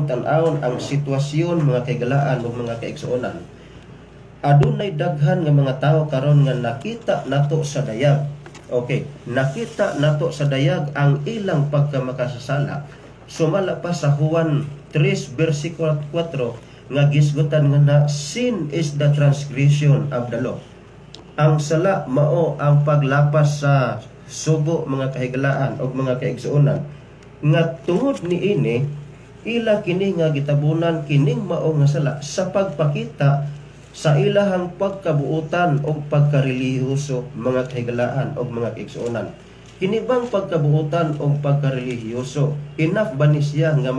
tan-awon ang sitwasyon mga kaigalaan o mga kaigsuonan. Adunay daghan nga mga tao karon nga nakita nato sa dayag. Okay, nakita nato sa dayag ang ilang pagkamakasasala. Sumala pa sa Juan 3 versikulo 4 nga gisgutan nga na sin is the transgression of the law. Ang sala mao ang paglapas sa sugo mga kahigalaan o mga kaigsuonan. Nga tungod niini ila kini nga gitabunan kining mao nga sala sa pagpakita sa ilahang pagkabuutan o pagkarelihiyoso mga kahigalaan o mga kaigsuonan. Kini bang pagkabuutan o pagkarelihiyoso enough ba ni siya nga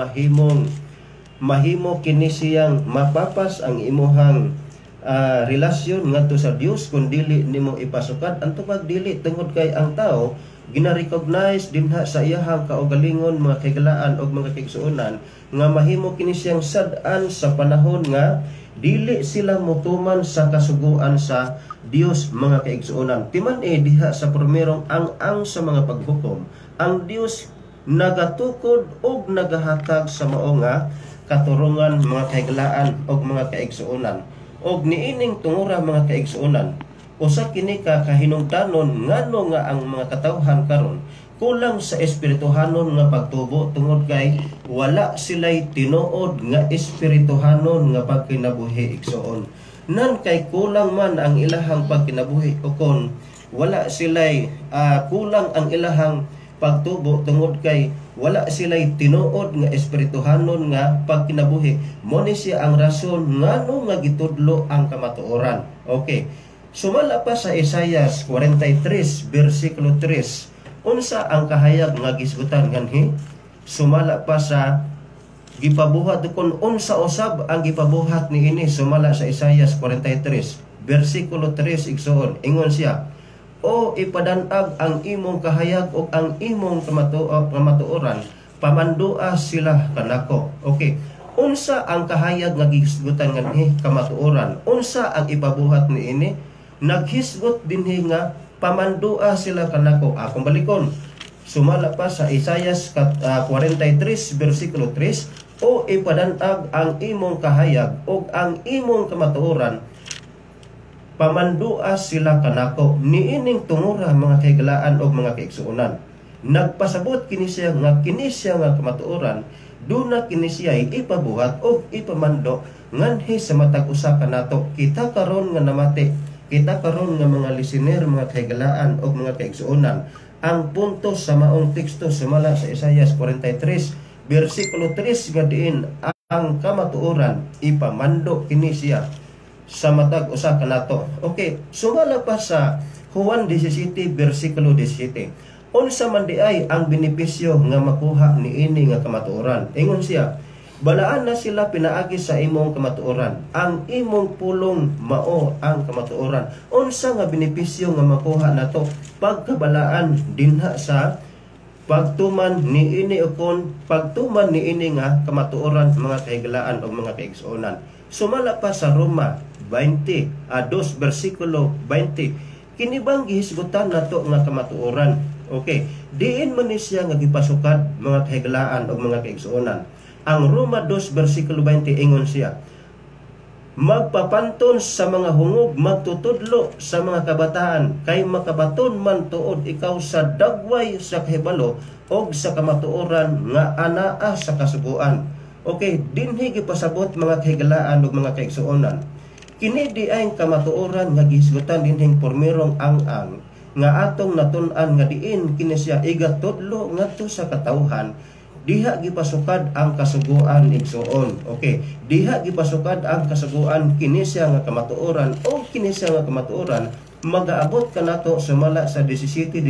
mahimo kini siyang mapapas ang imuhang relasyon ngadto sa Dios kun dili nimo ipasukad ang tubag dili tungod kay ang tao gina-recognize dinha sa iyahang kaugalingon mga kahigalaan o mga kaigsuonan nga mahimo kini siyang sad-an sa panahon nga dili sila mutuman sa kasuguan sa Dios mga kaigsuonan. Timan diha sa primerong ang sa mga paghukom, ang Dios nagatukod o nagahatag sa mao nga katurungan mga kahigalaan o mga kaigsuonan. Og niining tungura mga kaigsuonan, usa kini ka kahinungdanon ngano nga ang mga katawhan karon kulang sa espirituhanon nga pagtubo tungod kay wala sila'y tinuod nga espirituhanon nga pagkinabuhi igsoon. Nan kay kulang man ang ilahang pagkinabuhi o kon wala sila'y kulang ang ilahang pagtubo tungod kay wala sila'y tinuod nga espirituhanon nga pagkinabuhi. Mo ni siya ang rason ngano nga gitudlo ang kamatuoran. Okay. Sumala pa sa Isaias 43 versikulo 3. Unsa ang kahayag nga gisgutan nganhi? Sumala pa sa gipabuhat kun unsa usab ang gipabuhat niini sumala sa Isaias 43 versikulo 3 igsoon. Ingon siya, o ipadanag ang imong kahayag o ang imong kamatuoran, pamandua sila kanako. Okay. Unsa ang kahayag nga gisgutan nganhi kamatuoran? Unsa ang ipabuhat niini? Naghisgot dinhi nga pamandua sila kanako. Akong balikon. Sumala pa sa Isaias 43 versikulo 3, o ipadanag ang imong kahayag o ang imong kamatuoran, pamandua sila kanako. Niining tungura mga kahigalaan o mga kaigsuonan. Nagpasabot kini siya nga kamatuoran duna kini siya ipabuhat o ipamando nganhi sa matag usa kanato. Kita karon nga namati. Kita karon nga mga listener, mga kahigalaan o mga kaigsuonan, ang punto sa maong teksto sumala sa Isaias 43 versikulo 3 nga diin ang kamatuoran ipamando kini siya sa matag usa kanato. Okay, sumala pa sa Juan 17 versikulo 17. Unsa man di ay ang benepisyo nga makuha niini nga kamatuoran? Ingon siya, balaan na sila pinaagi sa imong kamatuoran. Ang imong pulong mao ang kamatuoran. Unsa nga benepisyo nga makuha nato pagkabalaan dinha sa pagtuman niini ukon pagtuman niini nga kamatuoran mga kahigalaan o mga kaigsuonan. Sumala pa sa Roma 2 versikulo 20. Kini bang gihisgutan nato nga kamatuoran? Okay, diin man ni siya nga gipasukad mga kahigalaan o mga kaigsuonan. Ang Roma 2 versikulo 20 ingon siya, magpapanton sa mga hungog, magtutudlo sa mga kabataan, kay makabaton man tuod ikaw sa dagway sa kahibalo o sa kamatuoran nga anaa sa kasuguan. Okay, dinhi gipasabot mga kahigalaan o mga kaigsuonan. Kini di ay kamatuoran nga gihisgutan dinhing pormerong ang nga atong natun-an nga diin kini siya igatudlo ngadto sa katawhan. Diha gipasukad ang kasuguan igsuon. Okay, diha gipasukad ang kasuguan kini siya nga kamatuoran o kini siya nga kamatuoran magaabot kanato sumala sa 17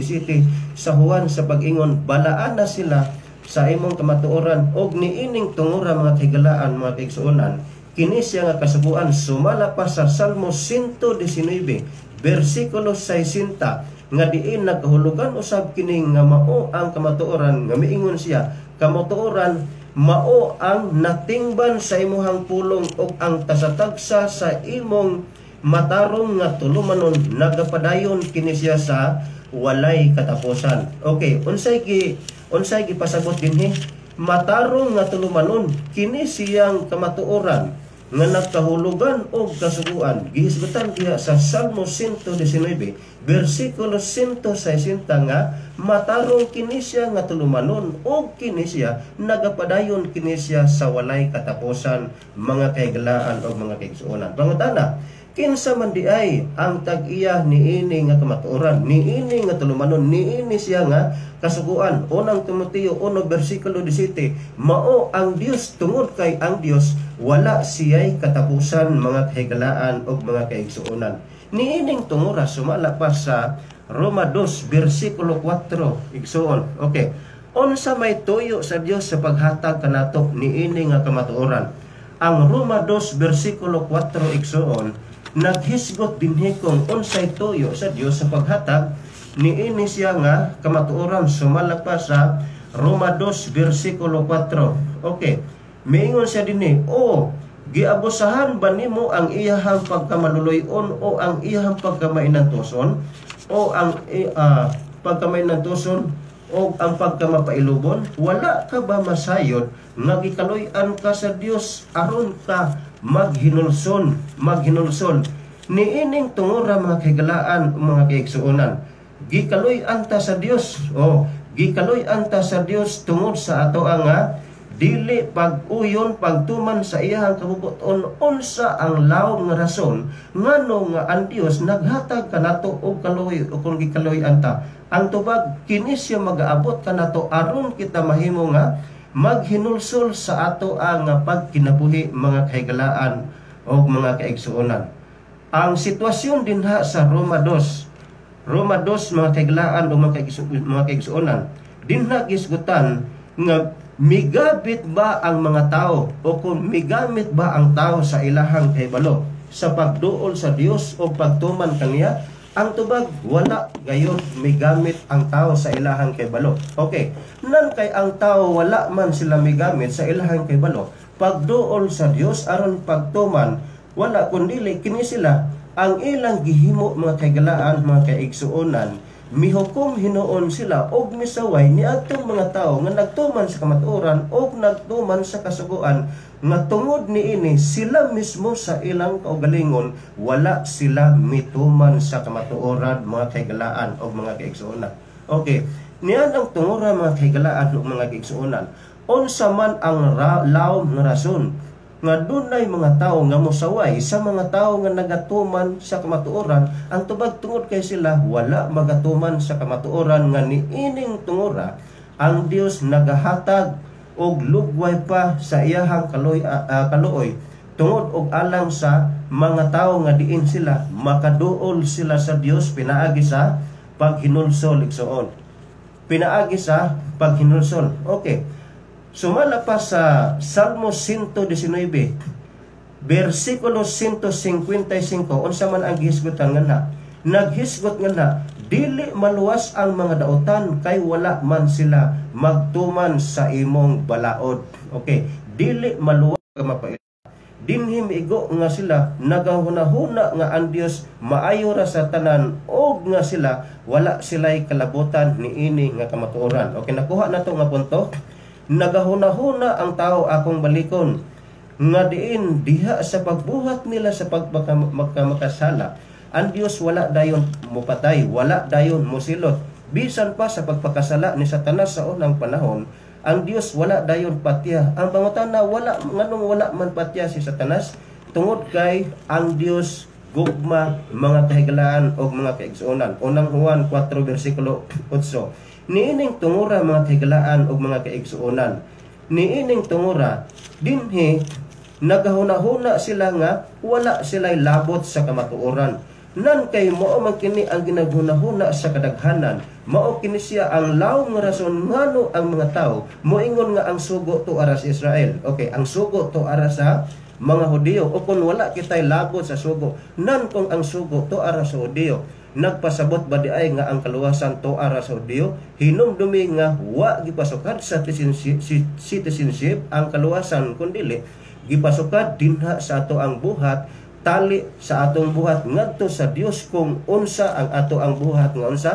sa Juan sa pag-ingon balaan na sila sa imong kamatuoran og niining tungura mga kahigalaan mga kaigsuonan kini siya nga kasuguan sumala pa sa Salmo 119 versikulo 60 nga diin nagkahulugan usab kini nga mao ang kamatuoran nga miingon siya kamatuoran mao ang natingban sa imuhang pulong ug ang tasatagsa sa imong matarong nga tulumanon nagapadayon kini siya sa walay katapusan. Okay, unsay gipasabot dinhi matarong nga tulumanon kini siyang kamatuoran nga nagkahulugan o kasuguan. Gihisgutan diha sa Salmo 119 versikulo 160 nga matarong kini siya nga tulumanon o kini siya nagapadayon kini siya sa walay katapusan, mga kahiglaan o mga kaigsuonan. Pangutana, kinsa man di ay ang tag-iya niini nga kamatuoran, niini nga tulumanon, niini siya nga kasuguan. Unang Timoteo 1 versikulo 17, mao ang Dios tungod kay ang Dios wala siya'y katapusan, mga kahiglaan o mga kaigsuonan. Niining tungura sumala pa sa Roma 2 versikulo 4 igsuon. Okay, unsa may tuyo sa Dios sa paghatag kanato niini nga kamatuoran? Ang Roma 2 versikulo 4 igsuon, naghisgot dinhi kung unsay tuyo sa Dios sa paghatag niini siya nga kamatuoran sumala pa sa Roma 2 versikulo 4. Okay, miingon siya dinhi, o giabusahan ba nimo ang iyahang pagkamaluloyon o ang iyahang pagkamainantuson o ang pagkamainantuson o ang pagkamapailubon? Wala ka ba masayod nga gikaloy-an ka sa Dios aron ka maghinulson? Niining tungura mga kahiglaan, mga kaigsuonan, gikaloy-an ta sa Dios, gikaloy-an ta sa Dios tungod sa ato nga dili pag-uyon pagtuman sa iyang kabubuton. Unsa ang lawom nga rason ngano nga ang Dios naghatag kanato og kaloy o kung gikaloy-an ta? Ang tubag kini siya magaabot kanato aron kita mahimo nga maghinulsol sa ato ang pagkinabuhi, mga kahiglaan o mga kaigsuonan. Ang sitwasyon dinha sa Roma 2 mga kahiglaan o mga kaigsuonan, dinha gisgutan nga migabit ba ang mga tao o kung migamit ba ang tao sa ilahang kahibalo sa pagduol sa Dios o pagtuman kaniya? Ang tubag, wala gayon migamit ang tao sa ilahang kahibalo. Okay, nan kay ang tao wala man sila migamit sa ilahang kahibalo pagduol sa Dios aron pagtuman, wala kundili kini sila ang ilang gihimo, mga kahiglaan, mga kaigsuonan, mihukom hinuon sila og misaway ni atong mga tao nga nagtuman sa kamatuoran og nagtuman sa kasuguan, nga tungod niini sila mismo sa ilang kaugalingon wala sila mituman sa kamatuoran, mga kahiglaan og mga kaigsuonan. Okay, niyan ang tungura, mga kahiglaan og mga kaigsuonan, unsa man ang lawom nga rason nga dunay mga tao nga mosaway sa mga tao nga nagatuman sa kamatuoran, ang tubag tungod kay sila wala magatuman sa kamatuoran, nga niining tungura ang Dios nagahatag og lugway pa sa iyahang kaluoy tungod og alang sa mga tao nga diin sila makaduol sila sa Dios pinaagi sa paghinulsol igsoon. Pinaagi sa paghinulsol. Okay, sumala pa sa Salmo 119 versikulo 155, unsa man ang gihisgotan nga naghisgot nga dili maluwas ang mga daotan kay wala man sila magtuman sa imong balaod. Okay, dili maluwas ka mapait. Dinhi miigo nga sila nagahunahuna nga ang Dios maayo ra sa tanan og nga sila wala sila'y kalabutan niini nga kamatuoran. Okay, nakuha na to nga punto. Nagahunahuna ang tao akong balikon nga diin diha sa pagbuhat nila sa pagmakasala. Ang Dios wala dayon mopatay, wala dayon mosilot. Bisan pa sa pagpakasala ni Satanas sa unang panahon, ang Dios wala dayon patya. Ang pangutana, wala nganong wala man patya si Satanas? Tungod kay ang Dios gugma, mga kahiglaan o mga kaigsuonan. Unang Juan 4 versikulo 8. Niining tungura, mga kahiglaan o mga kaigsuonan, niining tungura dinhi nagahuna-huna sila nga wala sila'y labot sa kamatuoran. Nan kay mao man kini ang ginaguna-huna sa kadaghanan, mao kini siya ang lawom nga rason ngano ang mga tao moingon nga ang sugo to ara sa Israel. Okay, ang sugo to ara sa mga Hudiyo, o kung wala kitay labot sa sugo, nan kung ang sugo to ara sa Hudiyo, nagpasabot ba di ay nga ang kaluwasan to ara sa Hudiyo? Hinumdumi nga wa gipasukad sa citizenship ang kaluwasan, kundili gipasukad dinha sa ato ang buhat, tali sa atong buhat ngadto sa Dios, kung unsa ang ato ang buhat nga unsa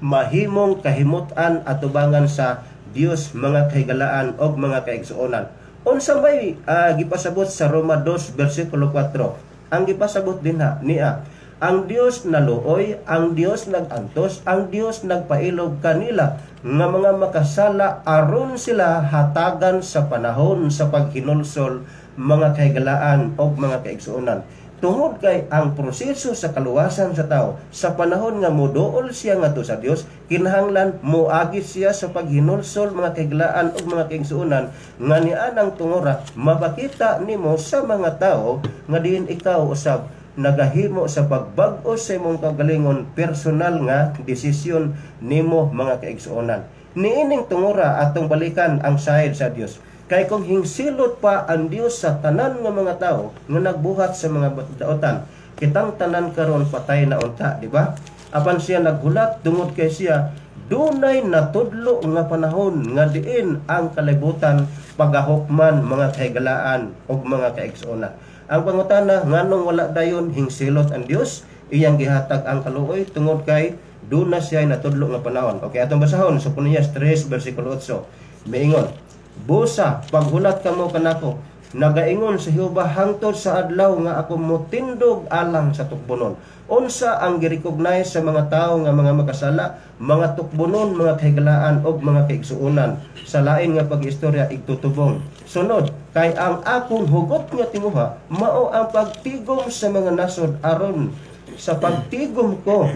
mahimong kahimutan atubangan sa Dios mga kahigalaan og mga kaigsuonan. Unsa may gipasabot sa Roma 2 versikulo 4? Ang gipasabot dinha niya, ang Dios naluoy, ang Dios nagantos, ang Dios nagpailog kanila nga mga makasala aron sila hatagan sa panahon sa paghinulsol mga kahigalaan og mga kaigsuonan. Tungod kay ang proseso sa kaluwasan sa tao sa panahon nga moduol siya ngadto sa Dios, kinahanglan moagi siya sa paghinulsol mga kahigalaan ug mga kaigsuonan nga nianang tungora mapakita nimo sa mga tao nga diin ikaw usab nagahimo sa pagbag-o sa imong kagalingon personal nga desisyon nimo mga kaigsuonan. Niining tungora atong balikan ang sahid sa Dios. Kay kung hingsilot pa ang Dios sa tanan nga mga tao nga nagbuhat sa mga daotan, kitang tanan karon patay na unta, di ba? Apan siya naghulat tungod kay siya dunay natudlo nga panahon nga diin ang kalibutan pagahukman mga kahigalaan ug mga kaigsuonan. Ang pangutana nganong wala dayon hingsilot ang Dios, iyang gihatag ang kaluoy tungod kay duna siya natudlo nga panahon. Okay, atong basahon sa Puniyas 3 bersikulo 8. Miingon, busa paghulat kamo kanako, nagaingon sa Jehova hangtod sa adlaw nga ako motindog alang sa tukbonon. Unsa ang girecognize sa mga tao nga mga makasala, mga tukbonon, mga kahigalaan og mga kaigsuonan sa lain nga pag-istorya igtutubong. Sunod, kay ang akong hugot nga tinguha mao ang pagtigom sa mga nasod aron sa pagtigom ko.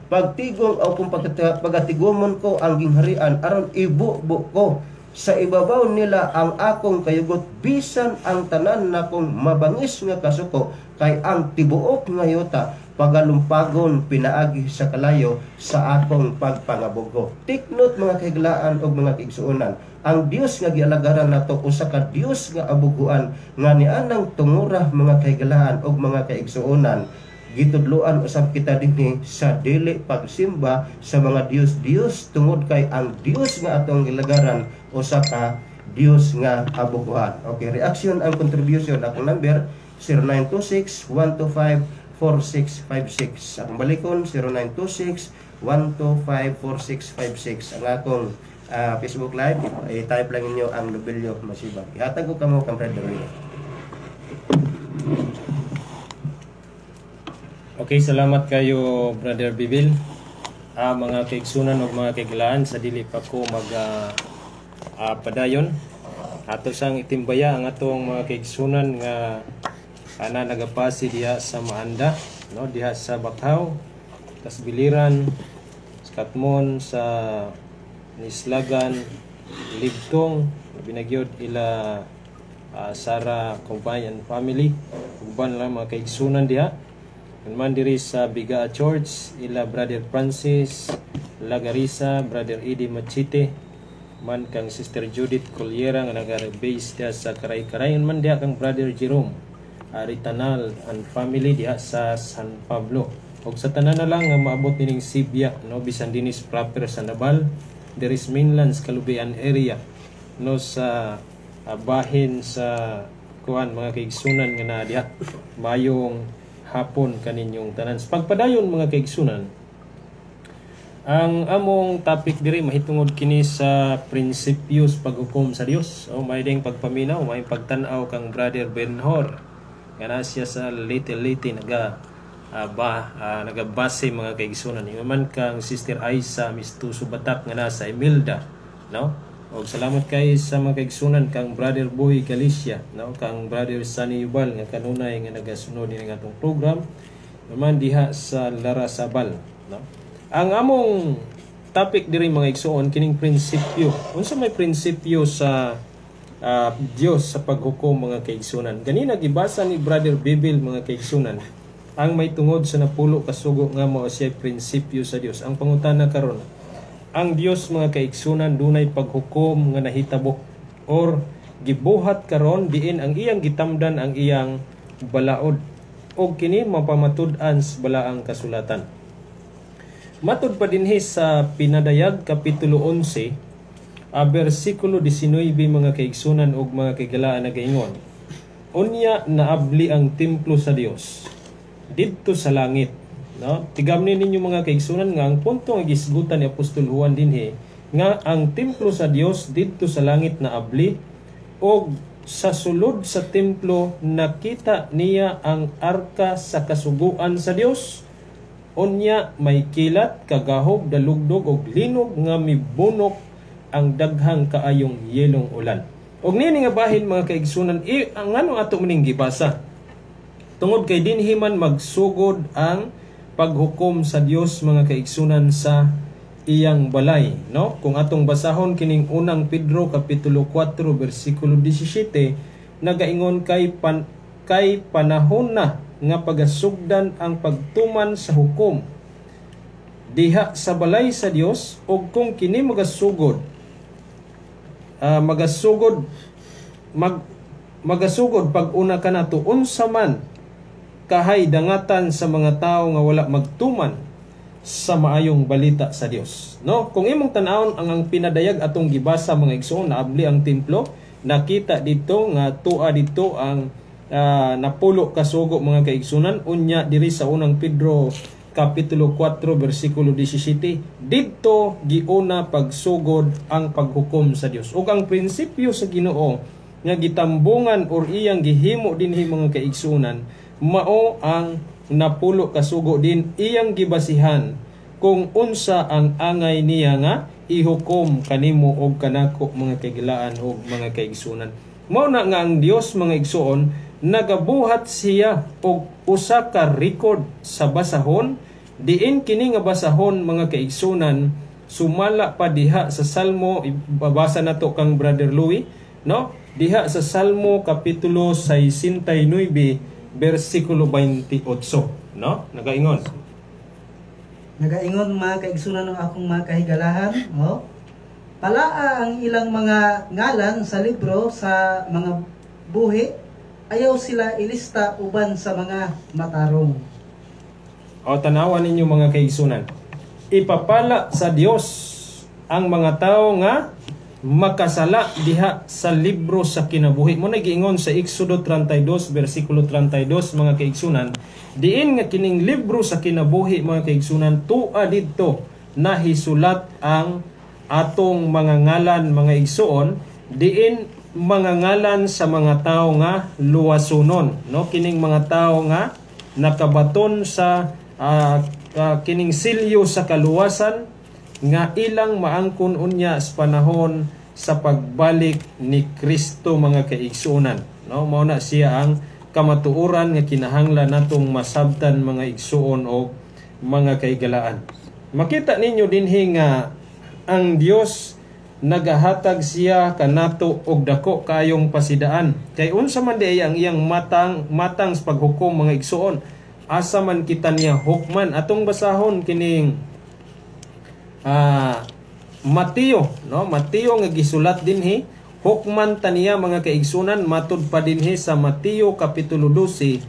Pagtigom o kung pagatigomon ko ang gingharian aron ibubo ko sa ibabaw nila ang akong kayugot bisan ang tanan na kong mabangis nga kasuko kay ang tibuok nga yuta pagalumpagon pinaagi sa kalayo sa akong pagpangabugo. Tiknot mga kahigalaan og mga kaigsuonan, ang Dios nga gialagaran nato usa ka Dios nga abuguan nga nianang tungura mga kahigalaan og mga kaigsuonan. Gitudloan usab kita dinhi sa dili pagsimba sa mga Dios tungod kay ang Dios nga atong gilagaran usa ka Dios nga abuguhan. Okay, reaction ang contribution akong number 0926-125-4656. Ang balikon 0926-125-4656. Ang akong Facebook Live, i-type lang ninyo ang Lovelio Masibag. Ihatag ko kamo kang Brother Rio. Okay, salamat kayo Brother Bibil. Mga kaigsunan o mga kaigalaan, sa dili pa ko padayon. Ato sang itimbaya ang atong mga kaigsunan nga nagapasi diha sa Maanda, no? Diha sa Bakhaw, tas Biliran, sa Katmon, sa Nislagan, Libtong, binagyod ila Sara Companion Family, uban lang mga kaigsunan diha. Man diri sa Bigaa Church, ila Brother Francis Lagarisa, Brother Eddie Machite, man kang Sister Judith Colliera nga nag-base diha sa Karay-Karay, man diha kang Brother Jerome Aritanal and family diha sa San Pablo. Og sa tanan na lang nga maabot nining Sibya, no, bisan dinis proper sa Nabal, there is mainlands Kalubian area, no, sa bahin sa kuan mga kaigsunan nga na diha. Mayong hapon kaninyong tanan. Pagpadayon mga kaigsunan, ang among topic diri mahitungod kini sa prinsipyos paghukom sa Dios. O may ding pagpaminaw, may pagtan-aw kang Brother Benhor. Kana siya sa Leyte nagabase mga kaigsunan. Iman kang Sister Aisa Mistuso Batak nga nasa Imelda, no? Og salamat kay sa mga kaigsunan kang Brother Boy Galicia, no? Kang Brother Sunny Yubal nga kanunay nga nagasunod ni nga atong program. Naman diha sa Larasabal, no? Ang among topic diri mga igsuon kining prinsipyo. Unsa may prinsipyo sa Dios sa paghukom mga kaigsunan. Ganina gibasa ni Brother Bibil mga kaigsunan. Ang may tungod sa napulo kasugo nga mao siya prinsipyo sa Dios. Ang pangutana karon, ang Dios mga kaigsunan dunay paghukom nga nahitabo or gibuhat karon diin ang iyang gitamdan ang iyang balaod og kini mapamatud-an sa balaang kasulatan. Matud pa dinhi sa Pinadayag kapitulo 11 bersikulo 19 mga kaigsunan ug mga kaigalaan nagaingon, unya naabli ang templo sa Dios didto sa langit, no? Tigamni ninyo mga kaigsunan nga ang punto nga gisgutan ni Apostol Juan dinhi nga ang templo sa Dios didto sa langit na abli, og sa sulod sa templo nakita niya ang arka sa kasuguan sa Dios. Unya may kilat, kagahog, dalugdog og linog nga mibunok ang daghang kaayong yelong ulan. Og nini nga bahin mga kaigsunan, ang ano ato maning gibasa? Tungod kay dinhi man magsugod ang paghukom sa Dios mga kaigsunan sa iyang balay, no? Kung atong basahon kining unang Pedro kapitulo 4 bersikulo 17, nagaingon kay panahon na nga pagasugdan ang pagtuman sa hukom diha sa balay sa Dios, ug kung kini magasugod pag una kanato unsa man kahay dangatan sa mga tawo nga wala magtuman sa maayong balita sa Dios, no? Kung imong tan-awon ang pinadayag atong gibasa mga igsoon, naabli ang templo, nakita dito nga tua dito ang napulo kasugo mga kaigsunan, unya diri sa unang Pedro kapitulo 4 bersikulo 17, didto giuna pagsugod ang paghukom sa Dios. Ug ang prinsipyo sa Ginoo nga gitambungan or iyang gihimo dinhi mga kaigsunan, mao ang napulo kasugo din iyang gibasihan kung unsa ang angay niya nga ihukom kanimo og kanako mga kaigilaan o mga kaigsunan. Mao na nga ang Dios mga igsuon nagabuhat siya og usa ka record sa basahon, diin kini nga basahon mga kaigsunan sumala pa diha sa Salmo, ibabasa nato kang Brother Louie, no? Diha sa Salmo kapitulo 69 bersikulo 28, no? Nagaingon mga kaigsunan ng akong mga kahigalahan, no? Palaa ang ilang mga ngalan sa libro sa mga buhi, ayaw sila ilista uban sa mga matarong. O tanawan ninyo mga kaigsunan, ipapala sa Dios ang mga tao nga makasala diha sa libro sa kinabuhi. Mo nagiingon sa Exodo 32 bersikulo 32 mga kaigsunan, diin nga kining libro sa kinabuhi mga kaigsunan, tua didto nahisulat ang atong mga ngalan mga igsuon, diin mga ngalan sa mga tao nga luwasonon, no? Kining mga tao nga nakabaton sa kining silyo sa kaluwasan nga ilang maangkon unya sa panahon sa pagbalik ni Kristo mga kaigsuonan, no? Mao na siya ang kamatuoran nga kinahanglan natong masabtan mga igsuon o mga kaigalaan. Makita ninyo dinhi nga ang Dios nagahatag siya kanato og dako kayong pasidaan. Kay unsa man di ang iyang matang sa paghukom mga igsuon, asa man kita niya hukman. Atong basahon kining Mateo, no? Mateo nga gisulat dinhi, hukman taniya mga kaigsunan, matud pa dinhi sa Mateo kapitulo 12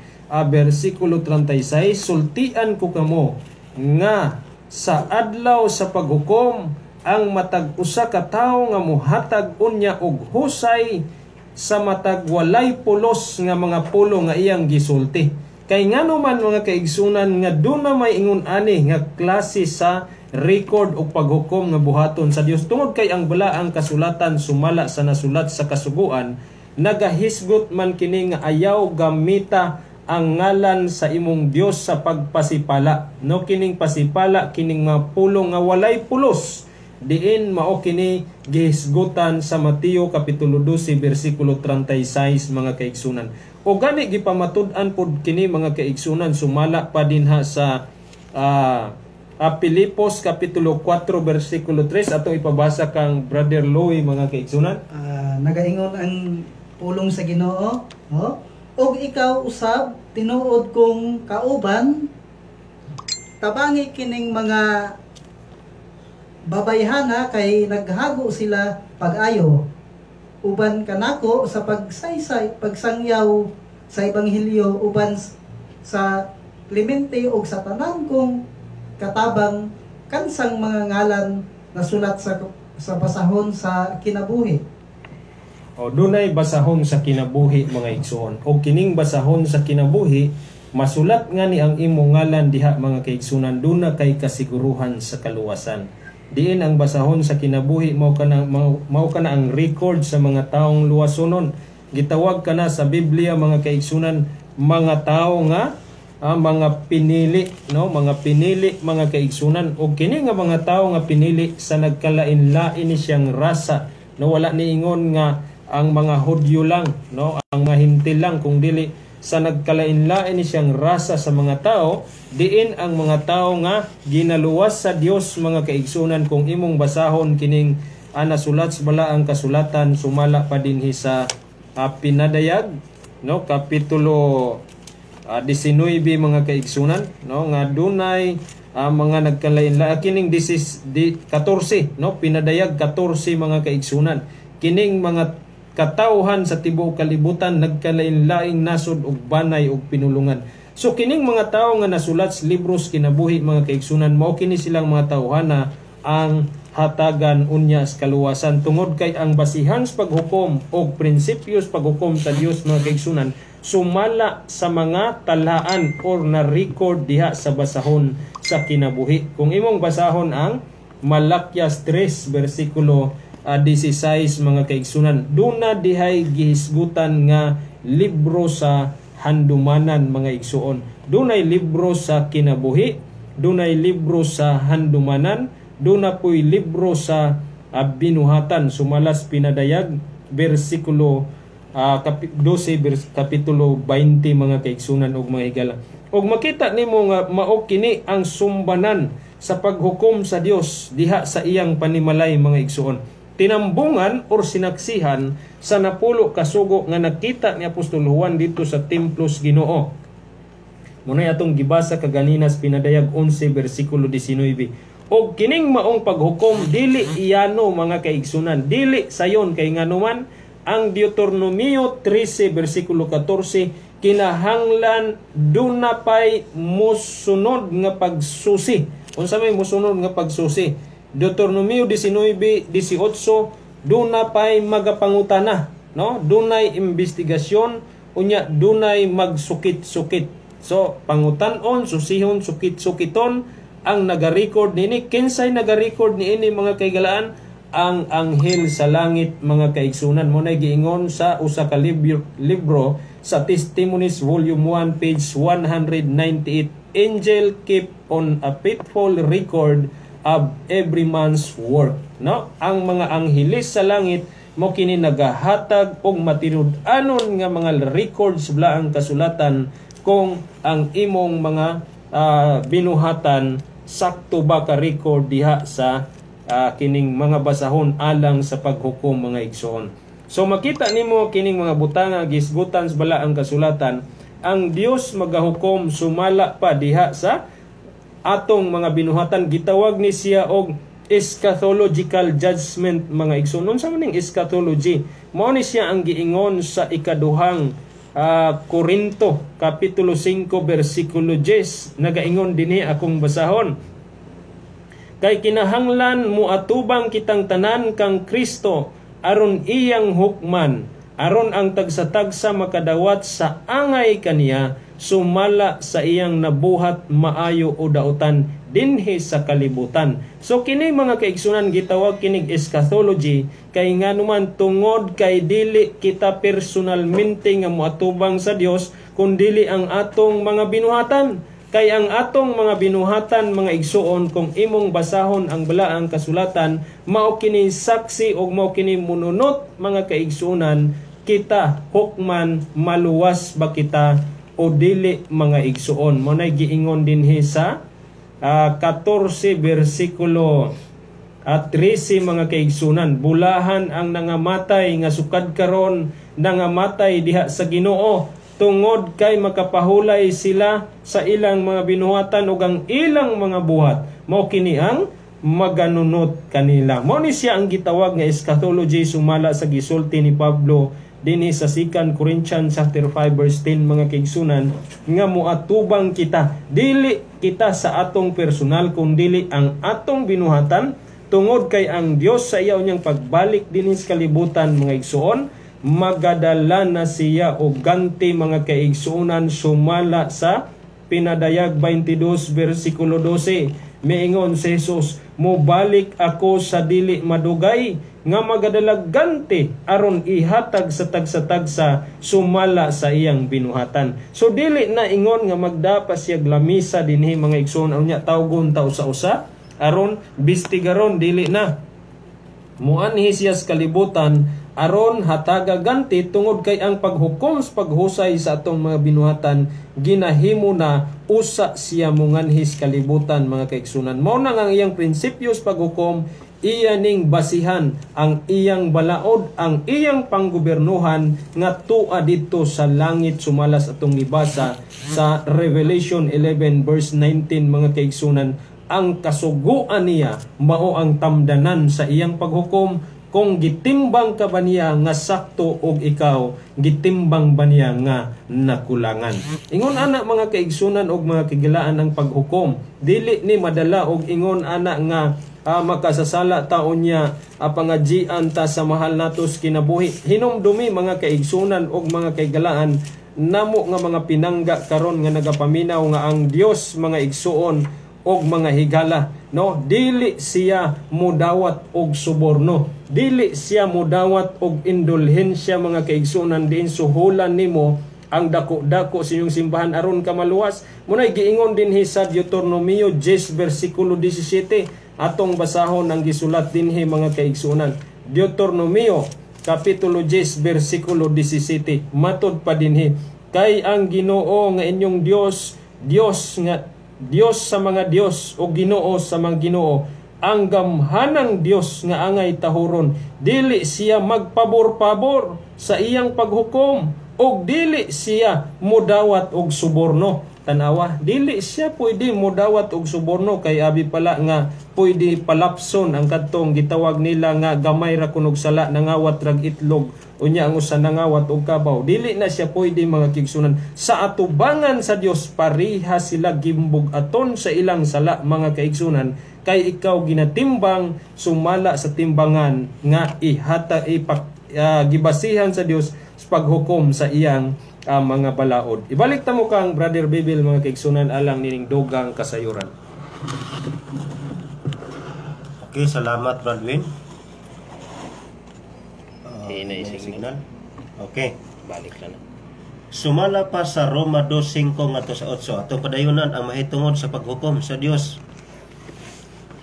bersikulo 36, sultian ko kamo nga sa adlaw sa paghukom ang matag usa ka tawo nga muhatag unya og husay sa matag walay pulos nga mga pulo nga iyang gisulti. Kay ngano man mga kaigsunan nga doon na may ingon ani nga klase sa record o paghukom nga buhaton sa Dios, tungod kay ang balaang kasulatan sumala sa nasulat sa kasuguan, nagahisgot man kini nga ayaw gamita ang ngalan sa imong Dios sa pagpasipala, no? Kining pasipala kining mga pulo nga walay pulos, diin mao kini gihisgutan sa Mateo kapitulo 12 bersikulo 36 mga kaigsunan. O gani gipamatud-an pod kini mga kaigsunan sumala pa dinha sa Pilipos kapitulo 4 bersikulo 3, atong ipabasa kang Brother Louie mga kaigsunan. Nagaingon ang pulong sa Ginoo, no? Og ikaw usab tinuod kong kauban, tabangi kining mga babayhana kay naghago sila pag-ayo uban kanako sa pagsangyaw sa ebanghelyo uban sa Clemente ug sa tanan kong katabang kansang mga ngalan na sulat sa basahon sa kinabuhi. O dunay basahon sa kinabuhi mga igsoon. O kining basahon sa kinabuhi masulat nga ni ang imong ngalan diha mga kaigsunan, duna kay kasiguruhan sa kaluwasan. diin ang basahon sa kinabuhi mao kana ang record sa mga taong luwasonon. Gitawag kana sa Biblia mga kaigsunan mga tao nga mga pinili, no, mga pinili mga kaigsunan, og kini nga mga tao nga pinili sa nagkalain-lain ni siyang rasa, no, wala niingon nga ang mga Hudyo lang, no, ang mga Hintil lang, kung dili sa nagkalain-lain ni siyang rasa sa mga tao, diin ang mga tao nga ginaluwas sa Dios mga kaigsunan. Kung imong basahon kining nasulat sa balaang kasulatan, sumala pa dinhi sa Pinadayag, no, kapitulo 19 mga kaigsunan, no, nga dunay mga nagkalain-lain kining 14, no, Pinadayag 14 mga kaigsunan, kining mga katawhan sa tibuok kalibutan nagkalain-laing nasod og banay og pinulungan. So kining mga tawo nga nasulat sa libros kinabuhi mga kaigsunan, mao kini silang mga tawhana ang hatagan unya sa kaluwasan, tungod kay ang basihan sa paghukom o prinsipyo sa paghukom sa Dios mga kaigsunan sumala sa mga talaan or na record diha sa basahon sa kinabuhi. Kung imong basahon ang Malakyas 3 versikulo 16 mga kaigsunan, duna dihay gihisgutan nga libro sa handumanan mga igsuon. Dunay libro sa kinabuhi, dunay libro sa handumanan, duna po'y libro sa binuhatan. Sumalas Pinadayag versikulo 12 kapitulo 20 mga kaigsunan og mga higala. Og makita nimo nga mao kini ang sumbanan sa paghukom sa Dios diha sa iyang panimalay mga igsuon. Tinambungan or sinaksihan sa napulo kasugo nga nakita ni Apostol Juan dito sa Templos Ginoo. Muna atong gibasa kaganina sa Pinadayag 11 versikulo 19. Og kining maong paghukom dili iyano mga kaigsunan, dili sayon kay nganuman ang Deuteronomio 13 versikulo 14 kinahanglan duna pay mosunod nga pagsusi. Unsa may mosunod nga pagsusi? Deuteronomio 19:18 duna pay magapangutana, no? Dunay investigasyon unya dunay magsukit-sukit. So pangutan-on, susihon, sukit-sukiton ang naga-record nini. Kinsay naga-record niini mga kaigalaan? Ang anghel sa langit mga kaigsunan. Mo na giingon sa usa ka libro sa Testimonies volume 1 page 198. Angel keep on a faithful record of every man's work, no? Ang mga anghelis sa langit mo kini nagahatag og matinud-anon nga mga records blaang kasulatan kung ang imong mga binuhatan sakto ba ka record diha sa kining mga basahon alang sa paghukom mga igsoon. So makita nimo kining mga butanga gisgutan sa balaang kasulatan, ang Dios magahukom sumala pa diha sa atong mga binuhatan. Gitawag ni siya og eschatological judgment mga igsoon. Unsa man ning eschatology? Mao ni siya ang giingon sa ikaduhang Korinto kapitulo 5 versikulo 10. Nagaingon dinhi akong basahon. Kay kinahanglan muatubang kitang tanan kang Kristo aron iyang hukman, aron ang tagsa-tagsa makadawat sa angay kaniya sumala sa iyang nabuhat maayo o dautan dinhi sa kalibutan. So kini mga kaigsunan gitawag kinig eschatology kay nganuman tungod kay dili kita personalmente nga moatubang sa Dios kundi ang atong mga binuhatan. Kay ang atong mga binuhatan mga igsuon kung imong basahon ang balaang kasulatan mao kini saksi og mao kini mununot mga kaigsunan kita hukman maluwas ba kita o dili mga igsuon. Mo nay giingon dinhi sa 14 versikulo 13 mga kaigsunan, bulahan ang nangamatay nga sukad karon nangamatay diha sa Ginoo tungod kay makapahulay sila sa ilang mga binuhatan ug ang ilang mga buhat mao kini ang maganunot kanila. Mao ni siya ang gitawag nga eschatology sumala sa gisulti ni Pablo dinhi sa 2 Corinthians chapter 5 verse 10 mga kaigsunan nga moatubang kita dili kita sa atong personal kundi ang atong binuhatan tungod kay ang Dios sa iya unyang pagbalik dinhi sa kalibutan mga igsuon magadala na siya og ganti mga kaigsuonan sumala sa Pinadayag 22 versikulo 12. Miingon si Jesus, mobalik ako sa dili madugay nga magadalagante aron ihatag sa tagsa-tagsa sumala sa iyang binuhatan. So dili na ingon nga magdapas siya lamisa dinhi mga igsoon unya tawgon ta usa-usa aron bistigaron dili na muanhi siya sa kalibutan aron hataga ganti tungod kay ang paghukom sa paghusay sa atong mga binuhatan ginahimo na usa siya munganhis kalibutan mga kaigsunan. Mao na ang iyang prinsipyo sa paghukom, iya ning basihan ang iyang balaod, ang iyang panggobernuhan nga tua dito sa langit sumalas atong gibasa sa Revelation 11 verse 19 mga kaigsunan. Ang kasuguan niya mao ang tamdanan sa iyang paghukom kung gitimbang ka ba niya nga sakto og ikaw gitimbang ba niya nga nakulangan. Ingon ana mga kaigsunan og mga kigilaan ang paghukom, dili ni madala og ingon ana nga makasasala taon niya pangajian ta sa mahal natos kinabuhi. Hinumdumi mga kaigsunan og mga kaigalaan namo nga mga pinangga karon nga nagapaminaw nga ang Dios mga igsuon og mga higala, no, dili siya mudawat og suborno, dili siya mudawat og indulhensya mga kaigsunan din suhulan nimo ang dako-dako sa inyong simbahan aron ka maluwas. Munay giingon dinhi sa Deuteronomio 10 versikulo 17 atong basahon ang gisulat dinhi mga kaigsunan. Deuteronomio kapitulo 10 versikulo 17 matud pa dinhi, kay ang Ginoo nga inyong Dios sa mga Dios o Ginoo sa mga Ginoo, ang gamhanang Dios nga angay tahuron, dili siya magpabor-pabor sa iyang paghukom o dili siya mudawat og suborno. Tanawa, dili siya pwede mudawat og suborno kay abi pala nga pwede palapson ang kadtong gitawag nila nga gamay ra kunog sala nangawat rag itlog unya ang usa nangawat og kabaw. Dili na siya pwede mga kigsunan. Sa atubangan sa Dios pareha sila gimbug aton sa ilang sala mga kaigsunan kay ikaw ginatimbang sumala sa timbangan nga gibasihan sa Dios sa paghukom sa iyang mga balaod. Ibalik ta mo kang Brother Bibil mga kaigsunan alang nining dugang kasayuran. Okay, salamat Bradwin. Signal. Okay. Balik na na. Sumala pa sa Roma 2:5 ngadto sa 8 ato padayunan ang mahitungod sa paghukom sa Dios.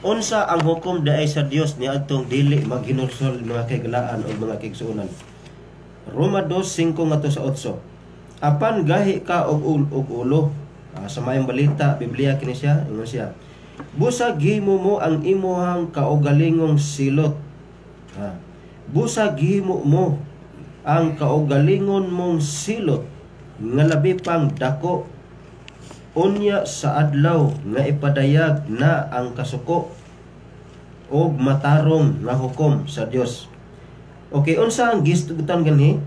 Unsa ang hukom daay sa Dios niadtong dili maghinulsol mga kaigalaan o mga kaigsuonan. Roma 2:5 ngadto sa 8. Apan gahi ka og ulo. Sa mayong balita Biblia kini siya, ingon siya. Busag himo mo ang imuhang kaugalingong silot. Busag himo mo ang kaugalingon mong silot nga labi pang dako unya sa adlaw nga ipadayag na ang kasuko og matarong nga hukom sa Dios. Okay, unsa ang gistugutan gani?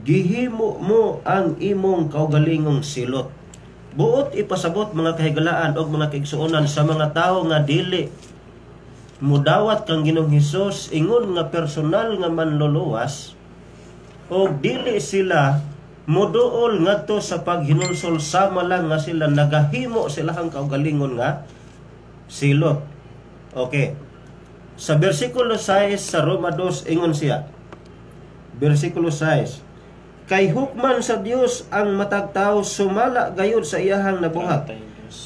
Gihimo mo ang imong kaugalingong silot. Buot ipasabot mga kahigalaan o mga kaigsuonan sa mga tao nga dili mudawat kang Ginoong Hesus ingon nga personal nga manluluwas o dili sila moduol ngadto sa paghinulsol sama lang nga sila nagahimo silahang kaugalingon nga silot. Okay. Sa bersikulo 6 sa Roma 2 ingon siya. Bersikulo 6. Kay hukman sa Dios ang matag tao sumala gayud sa iyahang nabuhat.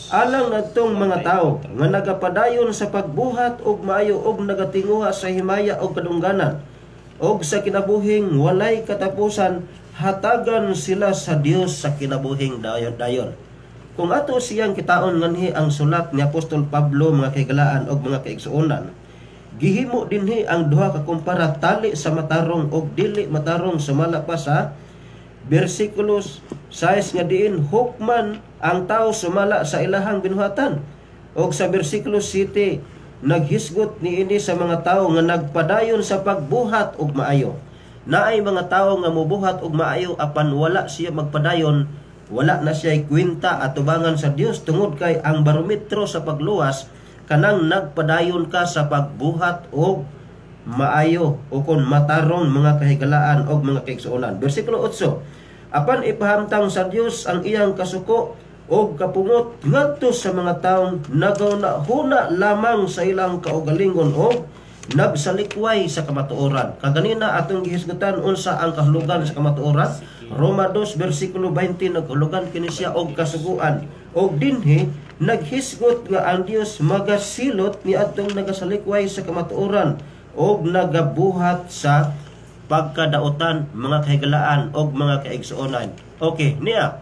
Alang nagtong mga tao nga nagapadayon sa pagbuhat og maayo og nagatinguha sa himaya og kadungganan og sa kinabuhing walay katapusan hatagan sila sa Dios sa kinabuhing dayon. Kung ato siyang kitaon nganhi ang sulat ni Apostol Pablo mga kaigalaan og mga kaigsuonan, gihimo dinhi ang duha ka kumpara tali sa matarong og dili matarong sumala pa sa bersikulos 6 nga diin hukman ang tao sumala sa ilahang binuhatan og sa bersikulo 7 naghisgot niini sa mga tao nga nagpadayon sa pagbuhat og maayo. Naay mga tao nga mobuhat og maayo apan wala siya magpadayon, wala na siya kwenta atubangan sa Dios tungod kay ang barometro sa pagluwas kanang nagpadayon ka sa pagbuhat og maayo o kon matarong mga kahigalaan og mga kaigsuonan. Bersikulo 8. Apan ipahamtang sa Dios ang iyang kasuko o kapungot ngadto sa mga taong nagauna-huna lamang sa ilang kaugalingon o nagsalikway sa kamatuoran. Kaganina atong gihisgutan unsa ang kahulugan sa kamatuoran. Roma 2 versikulo 20 nagkahulugan kini siya og kasuguan. Og dinhi naghisgot nga ang Dios magasilot ni atong nagasalikway sa kamatuoran og nagabuhat sa pagkadaotan, mga kahigalaan og mga kaigsuonan. Okay, niya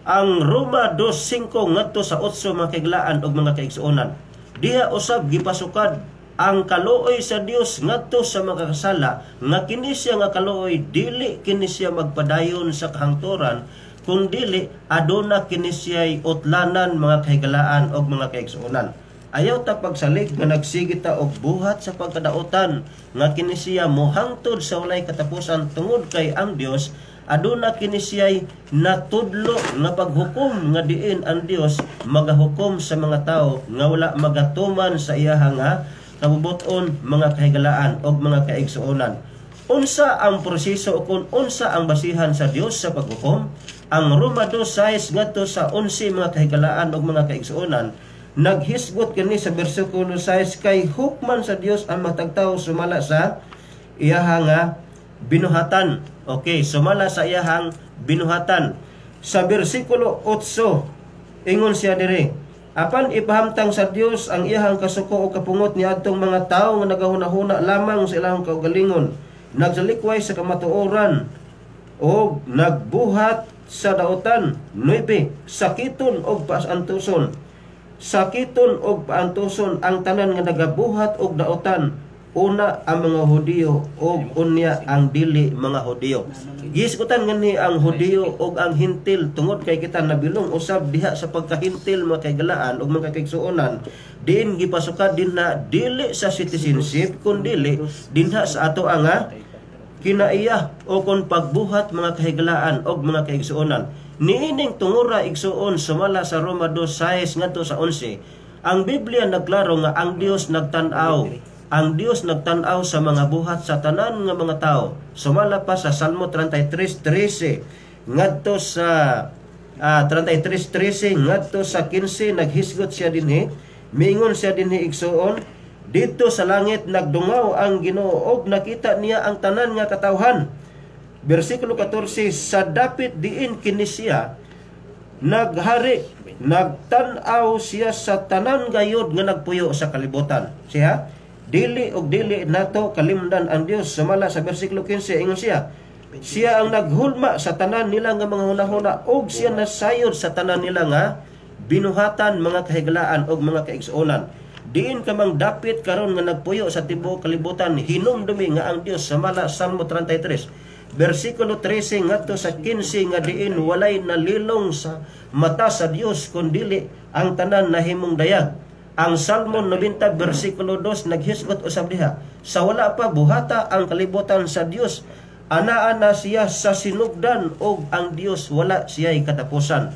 ang Roma 2:5 ngadto sa 8 mga kahigalaan og mga kaigsuonan. Diha usab gipasukad ang kaluoy sa Dios ngadto sa mga kasala nga kini siya nga kaluoy dili kini siya magpadayon sa kahangturan kung dili aduna kini siya'y utlanan mga kahigalaan og mga kaigsuonan. Ayaw ta pagsalig nga nagsigit ta og buhat sa pagkadaotan nga kini siya mohangtod sa walay katapusan tungod kay ang Dios aduna kini siya'y natudlo nga paghukom nga diin ang Dios magahukom sa mga tao nga wala magatuman sa iyaha nga kabubuton mga kahigalaan og mga kaigsuonan. Unsa ang proseso o kung unsa ang basihan sa Dios sa paghukom? Ang Roma 2:6 ngadto sa 11 mga kahigalaan og mga kaigsuonan naghisgot kini sa bersikulo 6 kay hukman sa Dios ang matag tawo sumala sa iyahang binuhatan. Okay, sumala sa iyahang binuhatan. Sa bersikulo 8 ingon siya diri, apan ipahamtang sa Dios ang iyahang kasuko o kapungot niadtong mga tawo nga nagahuna-huna lamang sa ilang kaugalingon, nagsalikway sa kamatuoran o nagbuhat sa daotan. 9 sakiton og paasantuson. Sakiton og paantuson ang tanan nga nagabuhat og daotan. Una ang mga Hudiyo og unya ang dili mga Hudiyo. Gisgutan ngani ang Hudiyo og ang hintil tungod kay kita nabilong usab diha sa pagkahintil mga kaigalaan og mga kaigsuonan. Diin gipasukad dinha dili sa citizenship kun dili dinha sa ato ang kinaiya o kon pagbuhat mga kahigalaan og mga kaigsuonan. Niining tungura igsuon sumala sa Roma 2:6 ngadto sa 11. Ang Biblia nagklaro nga ang Dios nagtan-aw. Ang Dios nagtan-aw sa mga buhat sa tanan nga mga tao. Sumala pa sa Salmo 33:13 ngadto sa 33:13 ngadto sa 15 naghisgot siya dinhi. Miingon siya dinhi igsuon, dito sa langit nagdungaw ang Ginoo og nakita niya ang tanan nga katawhan. Versikulo 14, sa dapit diin kini siya naghari, nagtan-aw siya sa tanan gayod nga nagpuyo sa kalibutan. Siya, dili og dili nato kalimdan ang Dios. Sumala sa versikulo 15, ingon siya ang naghulma sa tanan nila nga mga hunahuna og siya nasayod sa tanan nila nga binuhatan mga kahigalaan og mga kaigsuonan. Diin kamang dapit karon nga nagpuyo sa tibuok kalibutan, hinumdumi nga ang Dios. Sumala Salmo 33. Versikulo 13 ngadto sa 15 nga diin walay nalilong sa mata sa Dios kundi ang tanan nahimong dayag. Ang Salmo 90 versikulo 2 naghisgot usab diha, sa wala pa buhata ang kalibutan sa Dios, anaa na siya sa sinugdan og ang Dios wala siya'y katapusan.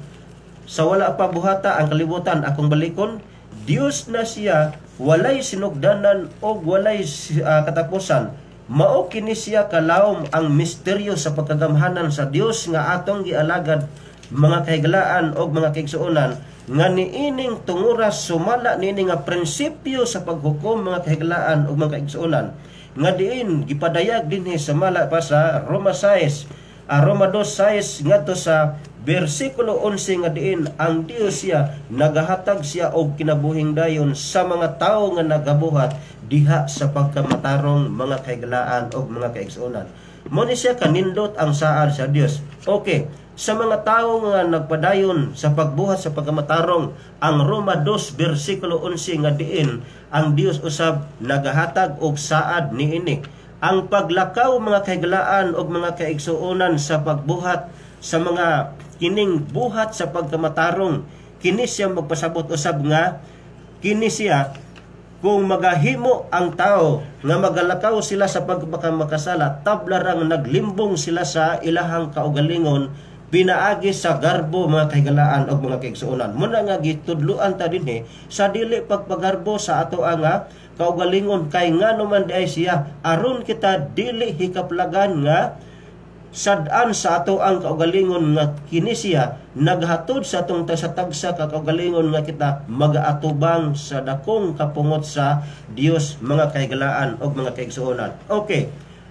Sa wala pa buhata ang kalibutan akong balikon, Dios na siya walay sinugdanan og walay katapusan. Mao kini siya kalawom ang misteryo sa pagkagamhanan sa Dios nga atong gialagad mga kahigalaan og mga kaigsuonan nga niining tungura sumala niining nga prinsipyo sa paghukom mga kahigalaan og mga kaigsuonan nga diin gipadayag dinhi sumala pa sa Roma 2:6 ngadto sa versikulo 11 nga diin ang Dios siya nagahatag siya og kinabuhing dayon sa mga tawo nga nagabuhat diha sa pagkamatarong mga kahigalaan o mga kaigsuonan. Mo ni siya kanindot ang saad sa Dios. Okay, sa mga tao nga nagpadayon sa pagbuhat sa pagkamatarong, ang Roma 2 versikulo 11 nga diin ang Dios usab nagahatag og saad niini. Ang paglakaw mga kahigalaan o mga kaigsuonan sa pagbuhat sa mga kining buhat sa pagkamatarong, kini siya magpasabot usab nga kini siya kung magahimo ang tao nga magalakaw sila sa pagkamakasala, tablarang naglimbong sila sa ilahang kaugalingon, pinaagi sa garbo mga kahigalaan o mga kaigsuonan. Muna nga gitudluan ta dinhi sa dili pagpagarbo sa ato nga kaugalingon kay nga naman di ay siya aron kita dili hikaplagan nga sad-an sa ato ang kaugalingon nga kini siya naghatod sa atong tagsa-tagsa ka kaugalingon nga kita magaatubang sa dakong kapungot sa Dios mga kahigalaan o mga kaigsuonan. Okay.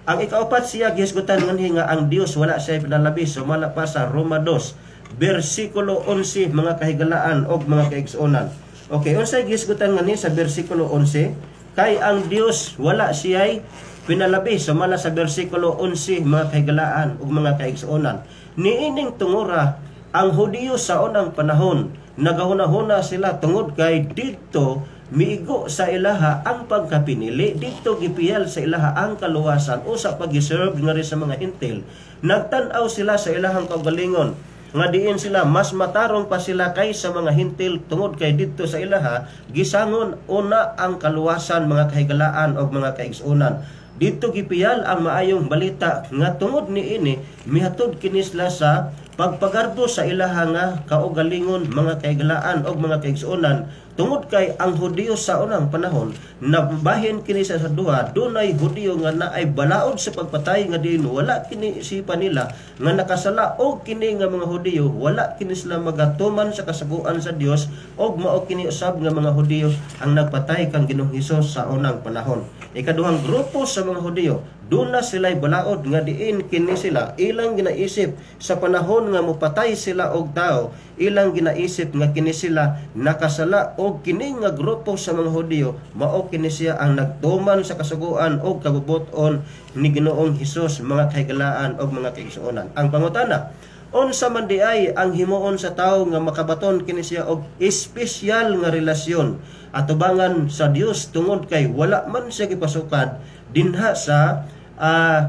Ang ikaupat siya gihisgutan nganhi nga ang Dios wala siya pinalabi. Sumala pa sa Roma 2 versikulo 11 mga kahigalaan o mga kaigsuonan. Okay, unsay gihisgutan nganhi sa versikulo 11? Kay ang Dios wala siya pinalabi. Sumala sa versikulo 11 mga kahigalaan o mga kaigsuonan. Niining tungura ang Hudiyo sa unang panahon nagahuna-huna sila tungod kay dito miigo sa ilaha ang pagkapinili, dito gipiyal sa ilaha ang kaluwasan o sa pag-serve nga rin sa mga hintil. Nagtanaw sila sa ilahang kaugalingon nga diin sila mas matarong pa sila kaysa mga hintil tungod kay dito sa ilaha gisangon una ang kaluwasan mga kahigalaan o mga kaigsuonan. Dito gipiyal ang maayong balita nga tungod niini mihatod kini sila sa pagpagarbo sa ilaha nga kaugalingon mga kahigalaan o mga kaigsuonan. Tungod kay ang Hudiyo sa unang panahon nabahin kini sa duha, dunay Hudiyo nga naay balaod sa pagpatay nga diin wala kini isipan nila nga nakasala og kini nga mga Hudiyo wala kini sila magatuman sa kasaguan sa Dios og mao kini usab nga mga Hudiyo ang nagpatay kang Ginoong Hesus sa unang panahon. Ikaduhang grupo sa mga Hudiyo duna sila'y balaod nga diin kini sila ilang ginaisip sa panahon nga mupatay sila og tao, ilang ginaisip nga kini sila nakasala og kini nga grupo sa mga Hudiyo mao kini siya ang nagtuman sa kasuguan og kabubuton ni Ginoong Hesus mga kahigalaan og mga kaigsuonan. Ang pangutana, unsa man di ay ang himuon sa tawo nga makabaton kini siya og espesyal nga relasyon atubangan sa Dios tungod kay wala man siya gipasukad dinha sa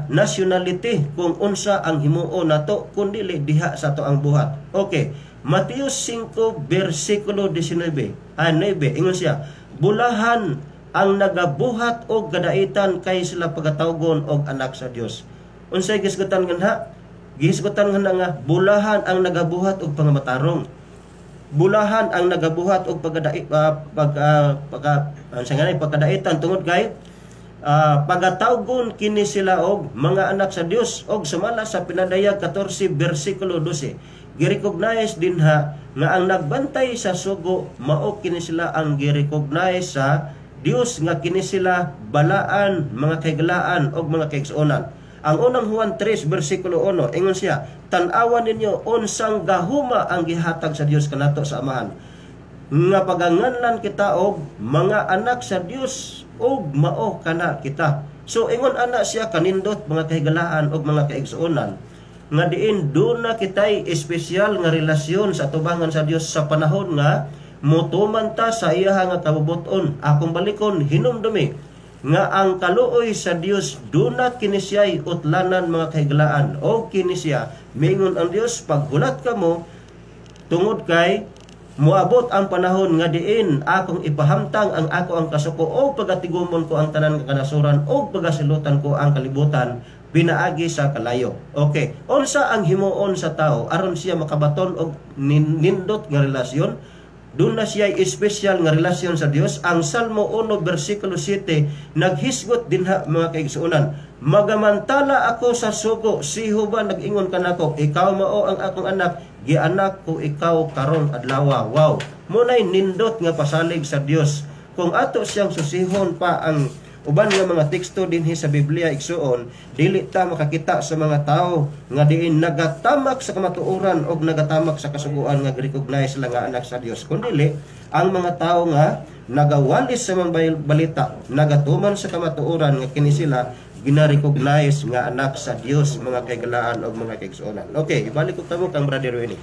nationality kung unsa ang himuon nato kundi diha sa ato ang buhat. Okay, Mateo 5 versikulo 19 ingon siya, bulahan ang nagabuhat og gadaitan kay sila pagatawgon og anak sa Dios. Unsay gisgutan nga? Gisgutan nga bulahan ang nagabuhat og pangamatarong. Bulahan ang nagabuhat og pagkadaitan tungod kay pagatawgon kini sila og mga anak sa Dios og sumala sa pinadayag 14 versikulo 12 girecognize dinha nga ang nagbantay sa sugo mao kini sila ang girecognize sa Dios nga kini sila balaan mga kahigalaan og mga kaigsuonan. Ang unang Juan 3 versikulo 1 ingon siya, tan-awan ninyo unsang gahuma ang gihatag sa Dios kanato sa Amahan nga paganganlan kita og mga anak sa Dios og mao kana kita. So ingon ana siya kanindot mga kahigalaan og mga kaigsuonan nga diin duna kitay espesyal nga relasyon sa atubangan sa Dios sa panahon nga motuman ta sa iya nga kabubuton. Akong balikon hinumdumi nga ang kaluoy sa Dios duna kini siya'y utlanan mga kahigalaan og kini siya mingon ang Dios paghulat kamo tungod kay muabot ang panahon nga diin akong ipahamtang ang ako ang kasuko o pagatigumon ko ang tanan nga kanasuran o pagasilutan ko ang kalibutan pinaagi sa kalayo. Okay, unsa ang himuon sa tao aron siya makabaton og nindot nga relasyon? Doon na siya espesyal nga relasyon sa Dios. Ang Salmo 1 versikulo 7 naghisgot dinha mga kaigsuonan, magamantala ako sa sugo, si Jehova nag-ingon kanako, ikaw mao ang akong anak, gianak ko ikaw karon adlaw. Wow, munay nindot nga pasalig sa Dios. Kung ato siyang susihon pa ang uban nga mga teksto dinhi sa Biblia igsuon, dili ta makakita sa mga tao nga diin nagatamak sa kamatuoran o nagatamak sa kasuguan nga recognize sila nga anak sa Dios, kundi ang mga tao nga nagawalis sa mga balita, nagatuman sa kamatuoran nga kini sila gina-recognize nga anak sa Dios mga kahigalaan o mga kaigsuonan. Okay, ibalik ko kamo kang Brother Winnie.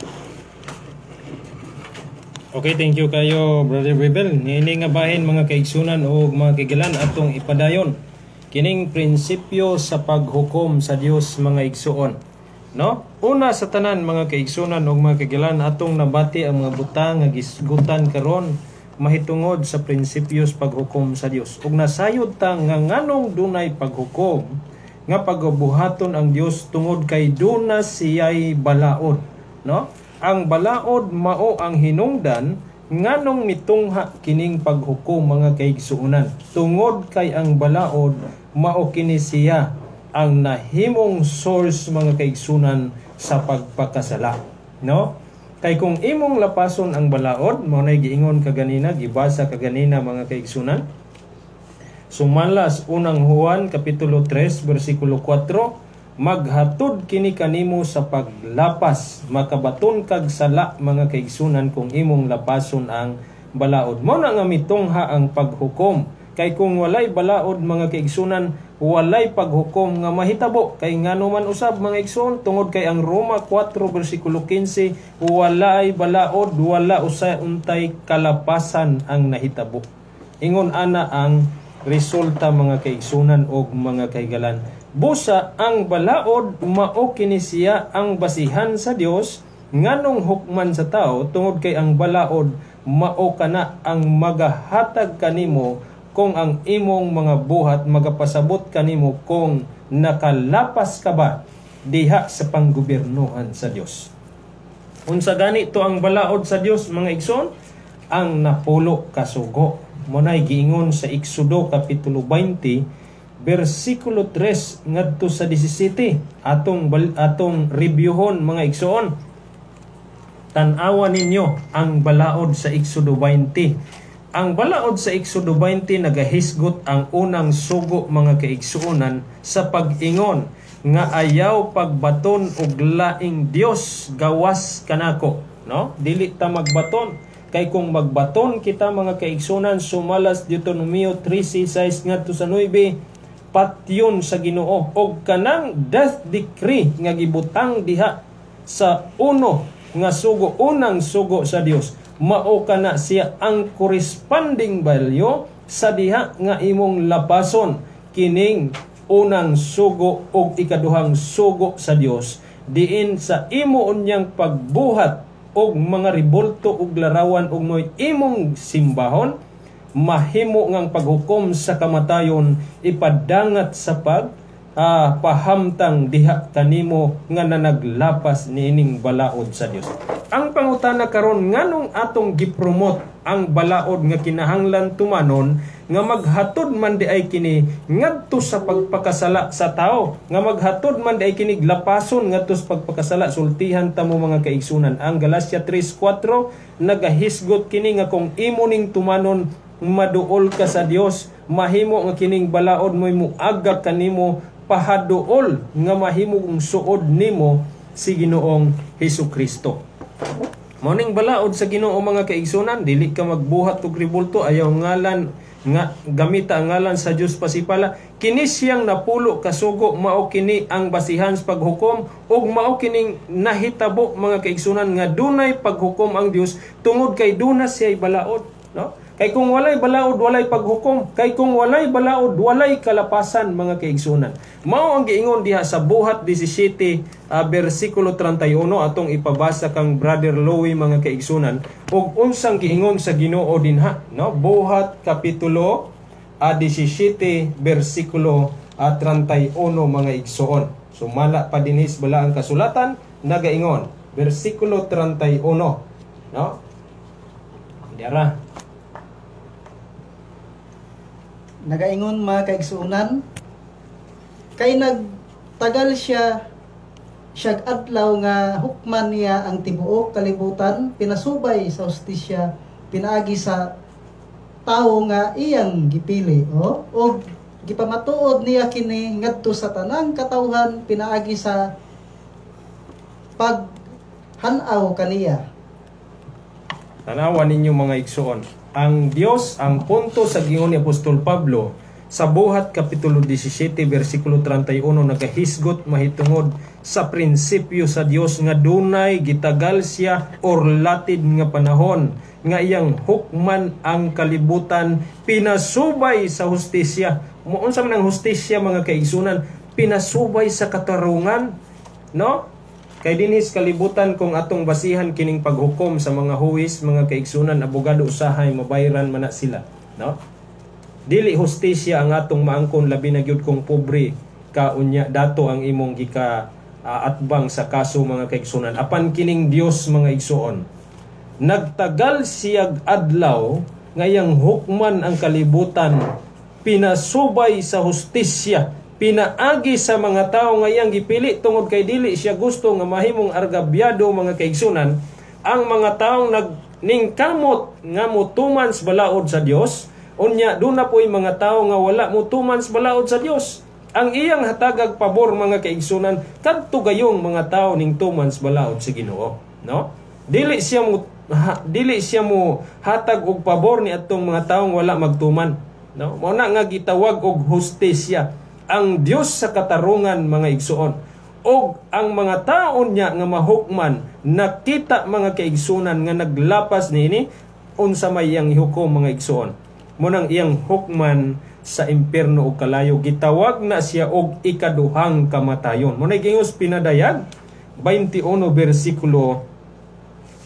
Okay, thank you kayo Brother Bebel. Niini nga bahin mga kaigsunan o mga kahigalaan atong ipadayon kining prinsipyo sa paghukom sa Dios mga igsuon. No? Una sa tanan mga kaigsunan o mga kahigalaan atong nabati ang mga butang nga gisgutan karon mahitungod sa prinsipyo sa paghukom sa Dios. Ug nasayod ta nga nganong dunay paghukom nga pagabuhaton ang Dios tungod kay duna siya'y balaod, no? Ang balaod mao ang hinungdan nganong mitungha kining paghukom mga kaigsuonan. Tungod kay ang balaod mao kini siya ang nahimong source mga kaigsunan sa pagpakasala, no? Kay kung imong lapason ang balaod, mo na giingon kaganina, gibasa kaganina mga kaigsunan. Sumalas unang Juan kapitulo 3 bersikulo 4, maghatod kini kanimo sa paglapas, makabaton kag sala mga kaigsunan kung imong lapason ang balaod. Mo na nga mitungha ang paghukom. Kay kung walay balaod mga kaigsunan, walay paghukom nga mahitabo. Kay ngano man usab mga igsoon, tungod kay ang Roma 4 bersikulo 15, walay balaod, wala usay untay kalapasan ang nahitabo. Ingon ana ang resulta mga kaigsunan og mga kaigalan. Busa ang balaod mao kini siya ang basihan sa Dios nganong hukman sa tao, tungod kay ang balaod mao kana ang magahatag kanimo kung ang imong mga buhat magapasabot kanimo kung nakalapas ka ba diha sa panggobernohan sa Dios. Unsa gani to ang balaod sa Dios mga igsoon? Ang napulo kasugo. Munay giingon sa Exodo kapitulo 20 bersikulo 3 ngadto sa 17. Atong reviewhon mga igsoon. Tan-awa ninyo ang balaod sa Exodo 20. Ang balaod sa Exodo 20 nagahisgot ang unang sugo mga kaigsuonan sa pag-ingon nga ayaw pagbaton og laing Dios gawas kanako, no? Dili ta magbaton. Kay kung magbaton kita mga kaigsuonan, sumalas Deuteronomio 3:6 ngadto sa 9, patyon sa Ginoo og kanang death decree nga gibutang diha sa unang sugo sa Dios, mao kana siya ang corresponding value sa diha nga imong lapason kining unang sugo og ikaduhang sugo sa Dios, diin sa imo unyang pagbuhat og mga ribulto og larawan og moy imong simbahon, mahimo ngang paghukom sa kamatayon ipadangat sa pahamtang diha kanimo nga nanaglapas niining balaod sa Dios. Ang pangutana karon, nganong atong gipromote ang balaod nga kinahanglan tumanon nga maghatod man di ay kini ngadto sa pagpakasala sa tao, nga maghatod man di ay kini lapason ngadto sa pagpakasala, sultihan ta mo mga kaigsunan. Ang Galacia 3:4 nagahisgot kini nga kung imo ning tumanon maduol ka sa Dios, mahimo nga kining balaod mo'y muagak kanimo pahaduol nga mahimo kung suod nimo si Ginoong Hesukristo. Morning balaod sa Ginoo mga kaigsunan, dili ka magbuhat og ribulto, ayaw ngalan nga gamita ang ngalan sa Dios pasipala. Kini siyang napulo kasugo, mao kini ang basihan sa paghukom ug mao kining nahitabo mga kaigsunan nga dunay paghukom ang Dios tungod kay duna siya'y balaod, no? Kay kung walay balaod, walay paghukom. Kay kung walay balaod, walay kalapasan mga kaigsunan. Mao ang giingon diha sa Buhat 17 bersikulo 31 atong ipabasa kang Brother Louie mga kaigsunan. Ug unsang giingon sa Ginoo dinha, no? Buhat kapitulo 17 bersikulo 31 mga igsoon. Sumala pa dinhis bala ang kasulatan nagaingon bersikulo 31, no? Diara Nagaingon mga kaigsuunan, kay nagtagal siya adlaw nga hukman niya ang tibuok kalibutan, pinasubay sa hustisya, pinaagi sa tawo nga iyang gipili, o gipamatuod niya kini ngadto sa tanang katawhan, pinaagi sa paghanaw kaniya. Tanawan ninyo mga igsoon, ang Dios, ang punto sa giingon ni Apostol Pablo sa Buhat kapitulo 17 bersikulo 31, nagahisgot mahitungod sa prinsipyo sa Dios nga dunay gitagal siya or latid nga panahon nga iyang hukman ang kalibutan, pinasubay sa hustisya. Unsa man ang hustisya mga kaigsunan? Pinasubay sa katarungan, no? Kay dinhis kalibutan kung atong basihan kining paghukom sa mga huwis, mga kaigsunan, abogado usahay mabayran man na sila, no? Dili hustisya ang atong maangkon, labi na gyud kung pobre ka unya dato ang imong gika atbang sa kaso mga kaigsunan. Apan kining Dios mga igsuon, nagtagal siyag adlaw ngayang hukman ang kalibutan, pinasubay sa hustisya, pinaagi sa mga tao nga iyang gipili tungod kay dili siya gusto nga mahimong argabyado mga kaigsunan ang mga taong ningkamot nga mutuman sa balaod sa Dios. Unya doon na po'y mga tao nga wala mutuman sa balaod sa Dios. Ang iyang hatagag pabor mga kaigsunan kadto gayong mga tao ning tuman sa balaod sa Ginoo, no? Dili siya mo hatag og pabor ni atong mga taong wala magtuman, no? Mao na nga gitawag og hustisya ang Dios sa katarungan mga igsuon. Og ang mga taon niya nga mahukman nakita mga kaigsunan nga naglapas niini unsa may iyang ihukom mga igsuon. Munang iyang hukman sa impierno o kalayo, gitawag na siya og ikaduhang kamatayon. Munay gingos pinadayag 21 versikulo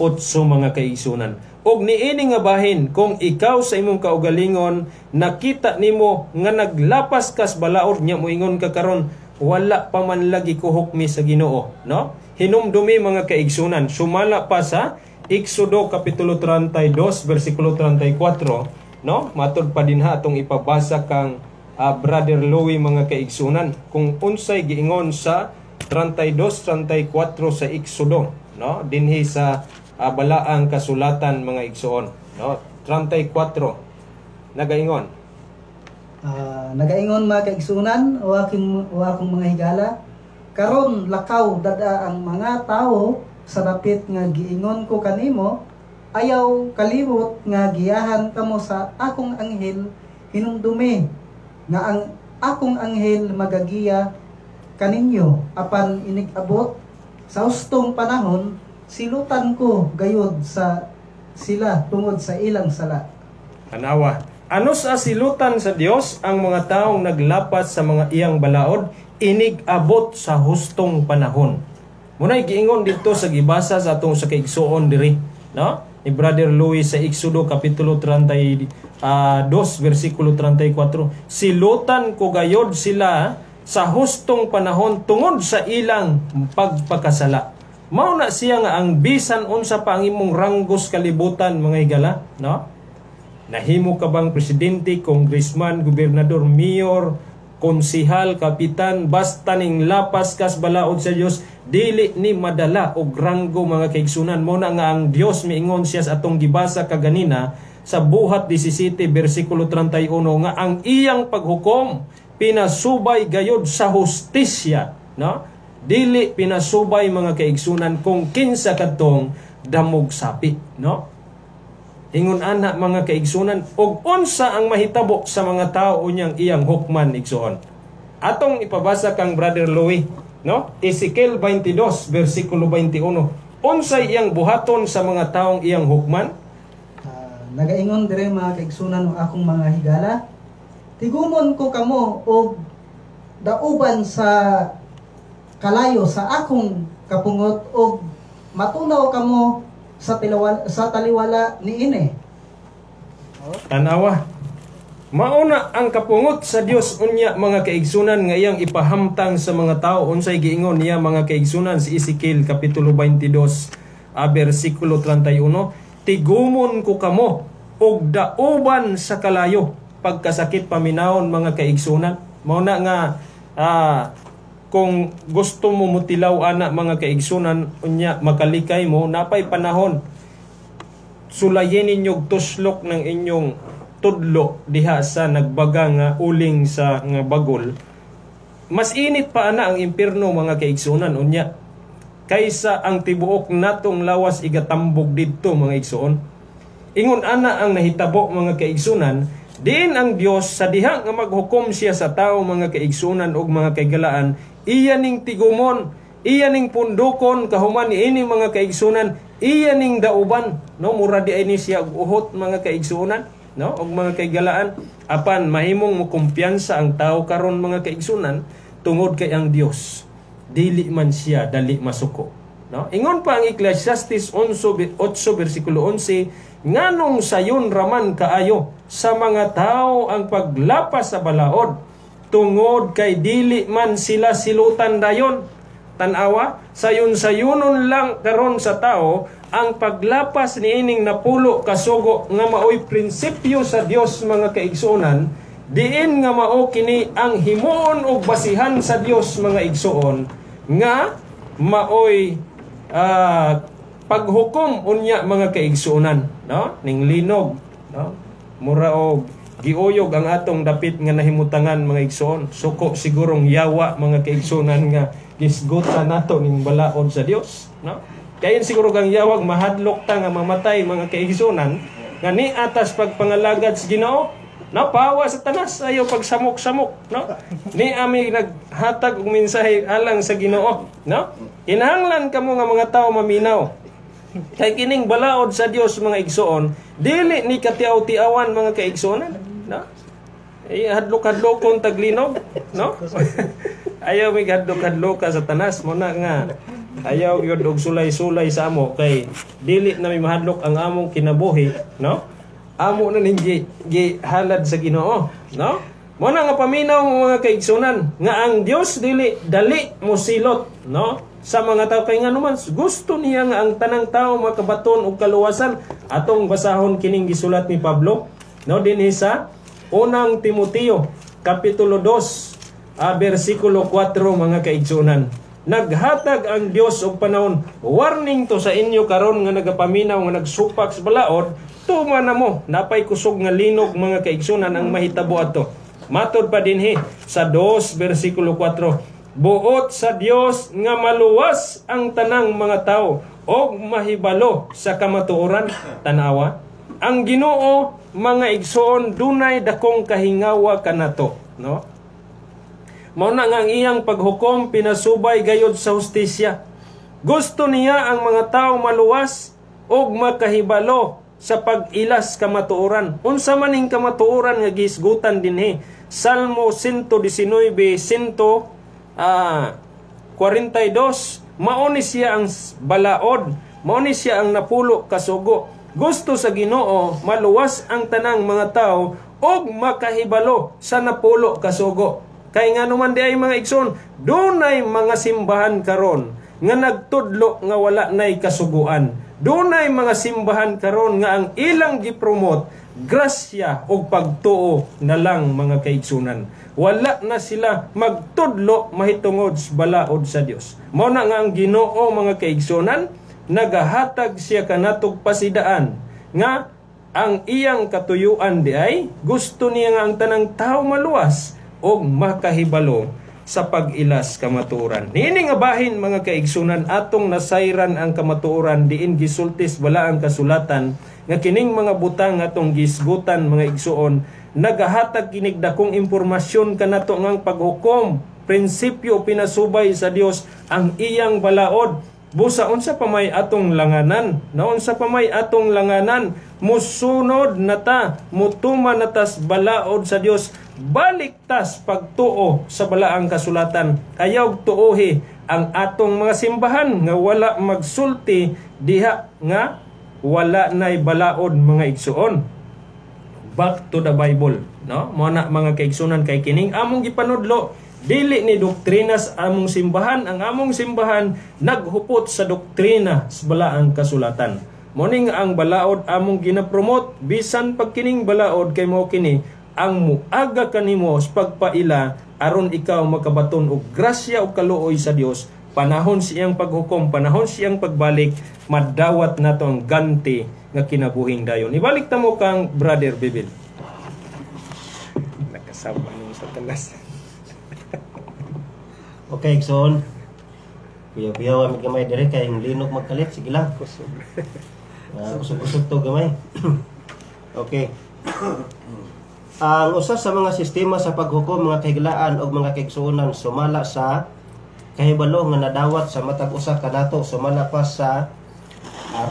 8 mga kaigsunan. Og niini nga bahin, kung ikaw sa imong kaugalingon nakita nimo nga naglapas kas balaod nya moingon ka karon wala pa man lagi ko hukmi sa Ginoo, no? Hinumdumi mga kaigsunan, sumala pa sa Exodo kapitulo 32 versikulo 34. No, matod pa din ha atong ipabasa kang Brother Louie mga kaigsunan kung unsay giingon sa 32-34 sa Exodo, no, dinhi sa balaang kasulatan mga igsoon, no, 34 nagaingon. Nagaingon mga kaigsunan o akong mga higala, karon lakaw dada ang mga tawo sa dapit nga giingon ko kanimo, ayaw kalimot nga giyahan kamo sa akong anghel, hinumdumi nga ang akong anghel magagiya kaninyo apan inigabot sa hustong panahon silutan ko gayod sa sila tungod sa ilang sala. Tanawa, ano sa silutan sa Dios ang mga taong naglapas sa mga iyang balaod inigabot sa hustong panahon. Munay giingon dito sa gibasa sa atong sa kaigsuon diri, no? Ni Brother Louie sa Exodo kapitulo 32 versikulo 34, silutan ko gayod sila sa hustong panahon tungod sa ilang pagpakasala. Mao na siya nga ang bisan unsa pa ang imong ranggos kalibutan mga higala, no? Nahimo ka bang presidente, congressman, gobernador, mayor, konsihal, kapitan, basta ning lapas kas balaod sa Dios, dili ni madala og ranggo mga kaigsunan. Mo na nga ang Dios miingon siya sa atong gibasa kaganina sa Buhat 17 bersikulo 31 nga ang iyang paghukom pinasubay gayod sa hustisya, no? Dili pinasubay mga kaigsunan kung kinsa kadtong damog sapi, no? Ingon ana mga kaigsunan og unsa ang mahitabo sa mga tao unyang iyang hukman igsuon. Atong ipabasa kang Brother Louie, no? Ezekiel 22 bersikulo 21. Unsay iyang buhaton sa mga taong iyang hukman? Nagaingon dire mga kaigsunan ng akong mga higala, tigumon ko kamo og dauban sa kalayo sa akong kapungot og matunaw kamo sa taliwala ni ini. Tanawa, mauna ang kapungot sa Dios unya mga kaigsunan nga iyang ipahamtang sa mga tao. Unsay giingon niya mga kaigsunan sa Ezekiel kapitulo 22 bersikulo 31, tigumon ko kamo og dauban sa kalayo pagkasakit paminawon mga kaigsunan. Mauna nga kung gusto mo mutilaw ana mga kaigsunan unya makalikay mo, napay panahon sulayin ninyo tuslok ng inyong tudlo diha sa nagbaga nga uling sa nga bagol. Mas init pa ana ang impierno mga kaigsunan unya kaysa ang tibuok natong lawas igatambog didto mga igsuon. Ingon ana ang nahitabo mga kaigsunan, diin ang Dios sa diha nga maghukom siya sa tao mga kaigsunan ug mga kaigalaan, iya ning tigumon, iya ning pundukon kahuman niini mga kaigsunan, iya ning dauban, no? Mura di ay ni siya uhot mga kaigsunan, no? Og mga kaigalaan apan mahimong mo kumpiyansa ang tao karon mga kaigsunan tungod kay ang Dios dili man siya dali masuko, no? Ingon pa ang Ecclesiastes 8 bersikulo 11, nganong sayon raman kaayo sa mga tao ang paglapas sa balaod tungod kay dili man sila silutan dayon. Tanawa, sayon-sayonon lang karon sa tao ang paglapas niining napulo kasugo nga maoy prinsipyo sa Dios mga kaigsunan, diin nga mao kini ang himuon og basihan sa Dios mga igsoon nga maoy paghukom unya mga kaigsuonan, no? Ning linog, no? Mura og giuyog ang atong dapit nga nahimutangan mga igsoon. Suko sigurong yawa mga kaigsuonan nga gisgutan nato ning balaod sa Dios, no? Kayon siguro kang yawag mahadlok ta nga mamatay mga kaigsuonan nga ni atas pagpangalagad sa Ginoo, no? Pawa sa tanas ayo pagsamok-samok, no? Ni ami naghatag og mensahe alang sa Ginoo, no? Kinahanglan kamo nga mga tawo maminaw. Kay kining balaod sa Dios mga igsoon, dili ni katiaw-tiawan mga kaigsuonan, no? Hadlok-hadlokon taglinog, no? Ayaw mi hadlok-hadloka sa tanas mo na nga. Ayaw yun og sulay-sulay sa amo kay dili na mi mahadlok ang among kinabuhi, no? Amo na ning halad sa Ginoo, no? Mo na nga paminaw mga kaigsuonan nga ang Dios dili dali mo silot, no? Sa mga tao kay nga naman gusto niya nga ang tanang tao makabaton og kaluwasan. Atong basahon kining gisulat ni Pablo, no, dinhi sa unang Timoteo kapitulo 2 bersikulo 4 mga kaigsuonan. Naghatag ang Dios og panahon warning to sa inyo karon nga nagapaminaw nga nagsupak sa balaod, tuma na mo napay kusog nga linog mga kaigsuonan ang mahitabo ato. Matod pa dinhi sa 2 bersikulo 4, buot sa Dios nga maluwas ang tanang mga tao og mahibalo sa kamatuoran. Tanawa, ang Ginoo mga igsoon dunay dakong kahingawa kanato, no? Mao na nga ang iyang paghukom pinasubay gayod sa hustisya. Gusto niya ang mga tao maluwas og makahibalo sa pag-ilas kamatuoran. Unsa maning kamatuoran nga gisgutan dinhi? Salmo 119:142, mao ni siya ang balaod, mao ni siya ang napulo kasugo. Gusto sa Ginoo maluwas ang tanang mga tao og makahibalo sa napulo kasugo. Kay nga naman di ay mga igsoon, dunay mga simbahan karon nga nagtudlo nga wala nay kasuguan. Dunay mga simbahan karon nga ang ilang gipromote grasya o pagtuo na lang mga kaigsunan. Wala na sila magtudlo mahitungod sa balaod sa Dios. Mao na nga ang Ginoo mga kaigsunan, nagahatag siya kanatog pasidaan nga ang iyang katuyuan di ay gusto niya nga ang tanang tao maluwas o makahibalo sa pag-ilas kamatuoran. Niini nga bahin mga kaigsunan atong nasayran ang kamatuoran diin gisultis bala ang kasulatan nga kining mga butang atong gisgutan mga igsuon nagahatag kinig dakong impormasyon kanato ngang paghukom prinsipyo pinasubay sa Dios ang iyang balaod. Busa unsa pa may atong langanan, na unsa pa may atong langanan, musunod nata, mutuman natas balaod sa Dios, baliktas pagtuo sa balaang kasulatan. Ayaw tuohi ang atong mga simbahan nga wala magsulti diha nga wala nay balaod mga igsuon. Back to the Bible, no? Mo na mga kaigsunan kay kining among gipanudlo. Dili ni doktrina sa among simbahan. Ang among simbahan naghupot sa doktrina sa balaang kasulatan. Moning ang balaod among ginapromote bisan pag kining balaod kay mao kini ang muaga kanimo sa pagpaila aron ikaw makabaton og grasya o kaluoy sa Dios. Panahon siyang paghukom, panahon siyang pagbalik, madawat nato ang ganti nga kinabuhing dayon. Ibalik ta mo kang Brother Bibil. Nakasama nimo sa talas. Okay, Ikson. Kuya-kuya wa gamay dire kay linog magkalit, sige lang. Usog-usog to gamay. Okay. Ang usa sa mga sistema sa paghukom mga kahiglaan o mga kaigsuonan sumala sa kahibalo nga nadawat sa matag usa kanato, sumala pa sa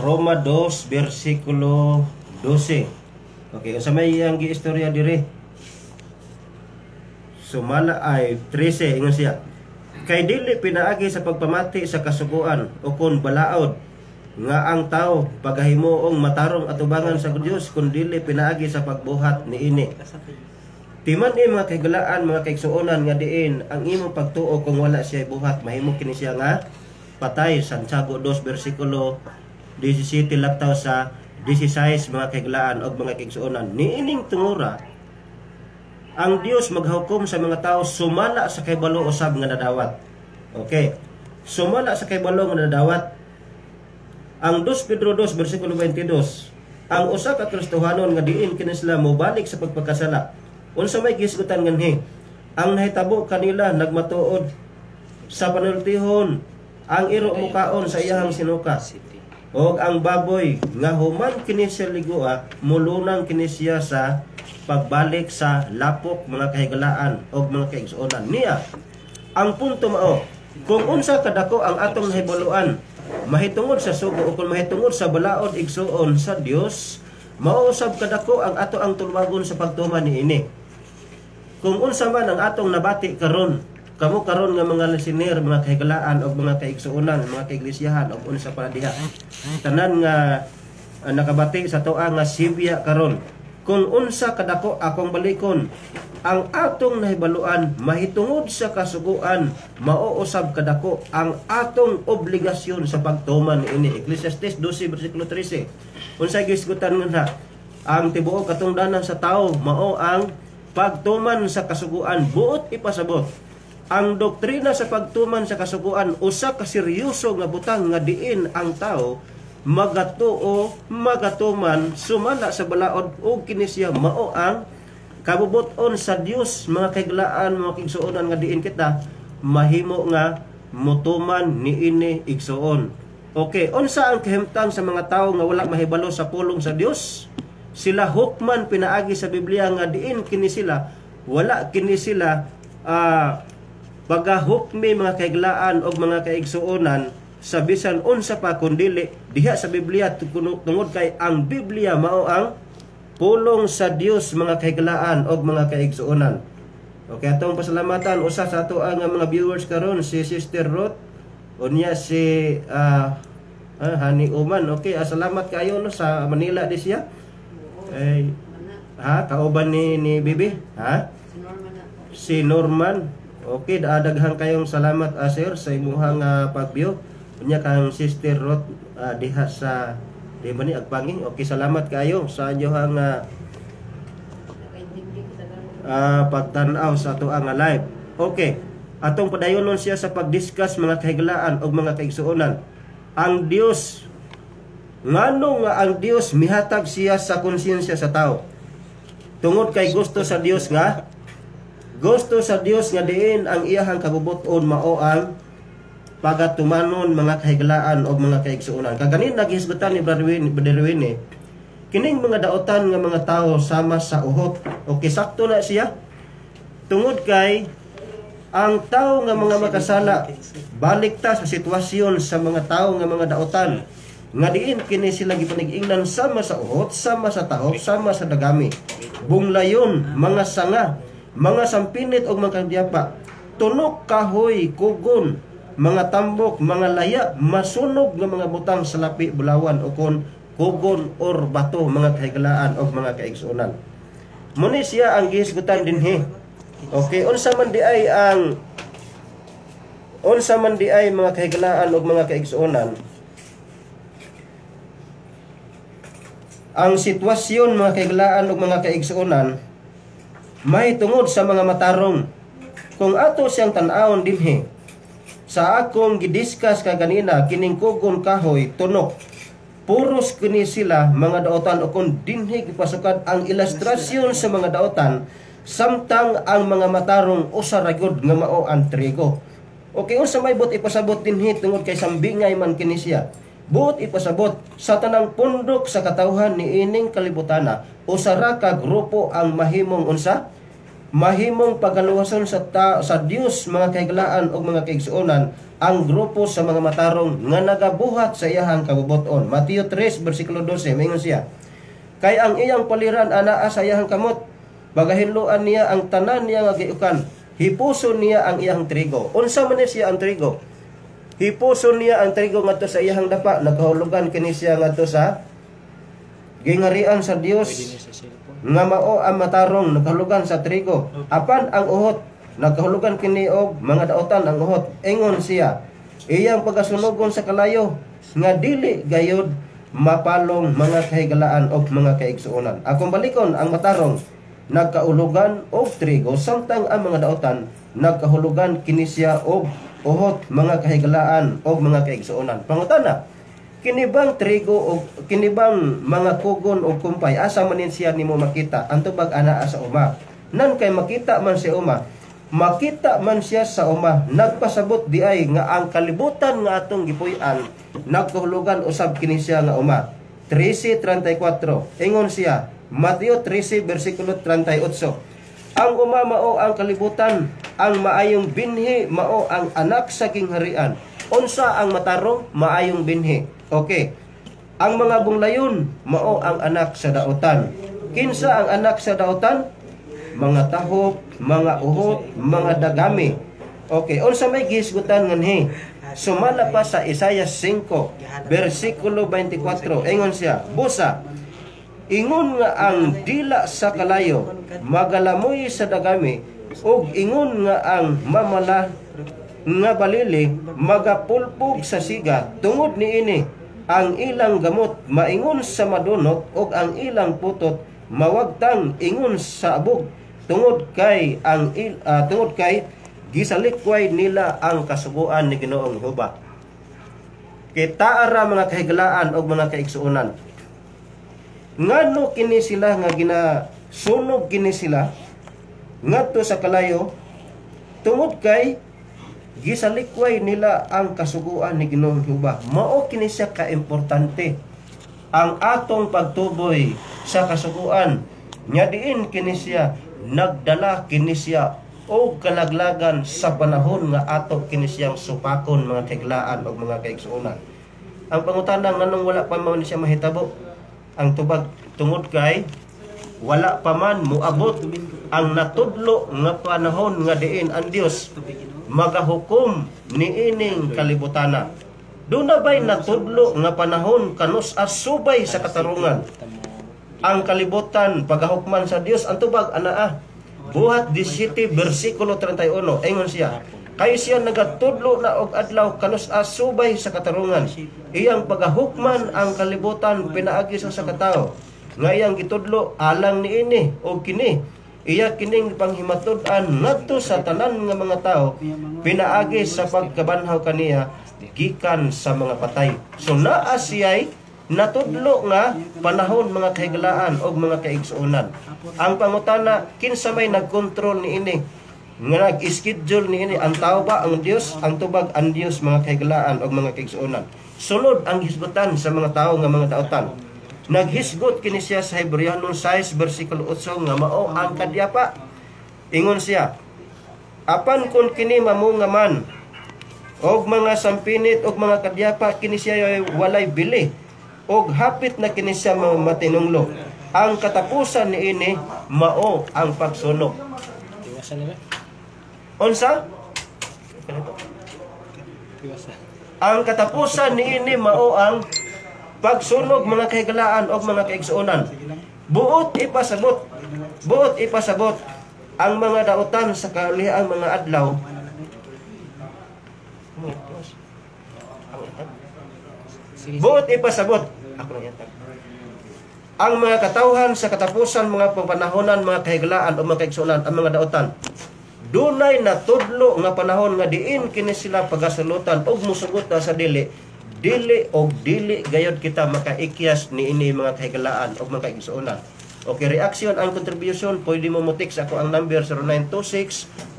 Roma 2 bersikulo 12. Okay, unsa may iyang giistorya dire? Sumala ay 13 ingon siya. Kay dili pinaagi sa pagpamati sa kasuguan o kun balaod nga ang tao pagahimuong matarong atubangan sa Dios kun dili pinaagi sa pagbuhat niini. Timan ni mga kahiglaan mga kaigsuonan nga diin ang imong pagtuo kung wala siya buhat mahimo kini siya nga patay. Santiago 2 bersikulo 17 laptaw sa 16 mga kahiglaan og mga kaigsuonan. Niining tungura ang Dios maghukom sa mga tao sumala sa kahibalo usab nga nadawat. Okay. Sumala sa kahibalo nga nadawat. Ang 2 Pedro 2 bersikulo 22, ang usa ka Kristohanon nga diin kini sila mobalik sa pagpakasala. Unsa may gisgutan nganhi? Ang nahitabo kanila nagmatuod sa panultihon, ang iro mukaon sa iyahang sinuka. Og ang baboy nga human kini siya ligua, mulunang kini siya sa pagbalik sa lapok mga kahigalaan o mga kaigsuonan niya. Ang punto mao, kung unsa kadako ang atong nahibuluan, mahitungod sa sugo o kung mahitungod sa balaod igsuon sa Dios, mausab kadako ang ato ang tulwagon sa pagtuman niini. Kung unsa man ang atong nabati karon, kamo karon nga mga listener, mga kahigalaan o mga kaigsuonan, mga kaiglesiyahan o unsa pa diha, tanan nga nakabati sa tuwa nga Sibya karon, kung unsa kadako akong balikon, ang atong nahibaluan mahitungod sa kasuguan, mauusab kadako ang atong obligasyon sa pagtuman ini. Ecclesiastes 12 bersikulo 13. Unsay gisgutan nga ang tibuok katungdanan sa tao mao ang pagtuman sa kasuguan, buot ipasabot. Ang doktrina sa pagtuman sa kasuguan usa ka seryoso nga butang nga diin ang tao magatuo, magatuman sumala sa balaod o kinisya mao ang kabubuton sa Dios, mga kaiglaan, mga kigsuonan nga diin kita mahimo nga mutuman niini igsuon. Okay, unsa ang kahimtang sa mga tawo nga wala mahibalo sa pulong sa Dios? Sila hukman pinaagi sa Biblia nga diin kini sila wala kini sila pagahukmi mga kaiglaan o mga kaigsuonan sa bisan unsa pa kundili diha sa Biblia, tungod kay ang Biblia mao ang pulong sa Dios, mga kaiglaan o mga kaigsuonan. Okay, atong pasalamatan usa sa ato ang mga viewers karon, si Sister Ruth unya si Hani Uman. Okay, salamat kayo no sa Manila di siya. Kauban ni Bibi, si Norman. Okay, daghang kayong salamat sir sa imuhang pag-view. Unya kang Sister Ruth diha sa di ba ni Agpangi. Okay, salamat kayo sa inyong pagtanaw sa ato ang live. Okay, atong padayonon siya sa pag-discuss mga kahigalaan o mga kaigsuonan. Ang Dios, ngano nga ang Dios mihatag siya sa konsyensya sa tao? Tungod kay gusto sa Dios nga diin ang iyahang kabubuton mao ang pagatumanon mga kahigalaan o mga kaigsuonan. Kaganin nagisgutan ni Brother Winnie, kining mga daotan nga mga tao sama sa uhot. Okay, sakto na siya. Tungod kay ang tao nga mga makasala balik ta sa sitwasyon sa mga tao nga mga daotan nga diin kini sila gipanig-ingnan sama sa uhot, sama sa tahop, sama sa dagami, bunglayon, mga sanga, mga sampinit o mga kadyapa, tunok, kahoy, kugon, mga tambok, mga laya, masunog nga mga butang sa lapi, bulawan o kon kugon or bato, mga kahigalaan o mga kaigsuonan. Muni siya ang gihisgutan dinhi. Okay, unsa man di ay mga kahigalaan o mga kaigsuonan, ang sitwasyon mga kahigalaan o mga kaigsuonan may tungod sa mga matarong. Kung ato siyang tan-awon dinhi sa akong gidiscuss kaganina, kining kugon, kahoy, tunok, puros kini sila mga daotan o kung dinhi gipasukan ang ilustrasyon sa mga daotan, samtang ang mga matarong usa ra gyud nga mao ang trigo. Okay, unsa may bot ipasabot dinhi tungod kay sambingay man kini siya. Buot ipasabot sa tanang pundok sa katawhan ni ining kalibutana, usara ka grupo ang mahimong unsa? Mahimong pagaluwason sa Dios, mga kahigalaan o mga kaigsuonan, ang grupo sa mga matarong nga nagabuhat sa iyahang kabubuton. Mateo 3 bersikulo 12, mayngon siya, kay ang iyang paliran anaa sa iyahang kamot, bagahinluan niya ang tanan niya nga giukan, hipuson niya ang iyang trigo. Unsa man siya ang trigo? Hipuson niya ang trigo ngadto sa iyahang dapa, nagahulugan kini siya ngadto sa gingarian sa Dios nga mao ang matarong, nagahulugan sa trigo. Apan ang uhot, nagahulugan kini og mga daotan ang uhot. Ingon siya, iyang pagasunugon sa kalayo nga dili gayud mapalong mga kahigalaan o mga kaigsuonan. Akong balikon ang matarong, nagkaulugan og trigo, samtang ang mga daotan nagkahulugan kini siya og uhot, mga kahigalaan og mga kaigsuonan. Pangutana, kinibang trigo o kinibang mga kugon o kumpay, asa man siya nimo makita? Ang tubag anaa sa uma. Nan kay makita man siya uma, makita man siya sa uma, nagpasabot di ay nga ang kalibutan nga atong gipuy-an nagkahulugan usab kini siya nga uma. 13:34 ingon siya, Mateo 13 versikulo 38, ang uma mao ang kalibutan, ang maayong binhi mao ang anak sa kingharian. Unsa ang matarong? Maayong binhi. Okay. Ang mga bunglayon mao ang anak sa daotan. Kinsa ang anak sa daotan? Mga tahop, mga uhot, mga dagami. Okay, unsa may gisgutan nganhi? Sumala pa sa Isaiah 5 versikulo 24. Ingon siya, busa, ingon nga ang dila sa kalayo magalamoy sa dagami, ug ingon nga ang mamala nga balili magapulpog sa siga. Tungod niini ang ilang gamot maingon sa madunot, ug ang ilang putot mawagtang ingon sa abog. Tungod kay gisalikway nila ang kasuguan ni Ginoong Jehova. Kita ara mga kahigalaan og mga kaigsuonan, ngano kini sila nga ginasunog kini sila ngadto sa kalayo, tungod kay gisalikway nila ang kasuguan ni Ginoong Jehova. Mao kini siya kaimportante ang atong pagtuboy sa kasuguan. Nya diin kini siya nagdala kini siya o kalaglagan sa panahon nga ato kini siyang supakon mga kaiglaan o mga kaigsuonan. Ang pangutana nganong wala pa man siya mahitabo? Ang tubag tungod kay wala pa man moabot ang natudlo nga panahon nga diin ang Dios magahukom niining kalibutana. Doon na ba'y natudlo nga panahon kanus asubay sa katarungan ang kalibutan pagahukman sa Dios? Ang tubag anaa Buhat 17 versikulo 31 ingon siya, kay siya nagatudlo na og adlaw kanus asubay sa katarungan, iyang pagahukman ang kalibutan pinaagi sa katao, nga iyang gitudlo alang niini og kini iya kining panghimatud-an ngadto sa tanan nga mga tao pinaagi sa pagkabanhaw kaniya gikan sa mga patay. So naa siya'y natudlo nga panahon mga kahigalaan og mga kaigsuonan. Ang pangutana, kinsa may nagkontrol niini nga nag-schedule niini? Ang tao ba ang Dios? Ang tubag ang Dios mga kahigalaan og mga kaigsuonan. Sunod ang hisgutan sa mga tao nga mga daotan. Naghisgot kini siya sa Hebreano 6 versikulo 8 nga mao ang kadyapa. Ingon siya, apan kun kini mamunga man og mga sampinit og mga kadyapa, kini siya walay bili og hapit na kini siya matinunglo. Ang katapusan niini mao ang pagsunog. Unsa? Ang katapusan niini mao ang pagsunog mga kahigalaan o mga kaigsuonan. Buot ipasabot ang mga daotan sa kalihang mga adlaw. Buot ipasabot ang mga katawhan sa katapusan mga pagpanahonan mga kahigalaan o mga kaigsuonan, ang mga daotan. Dunay natudlo nga panahon nga diin kini sila pagasulutan og musugot na sa dili gayod kita makaikyas niini mga kahigalaan o mga kaigsuonan. Okay, reaction ang contribution, pwede mo text ako ang number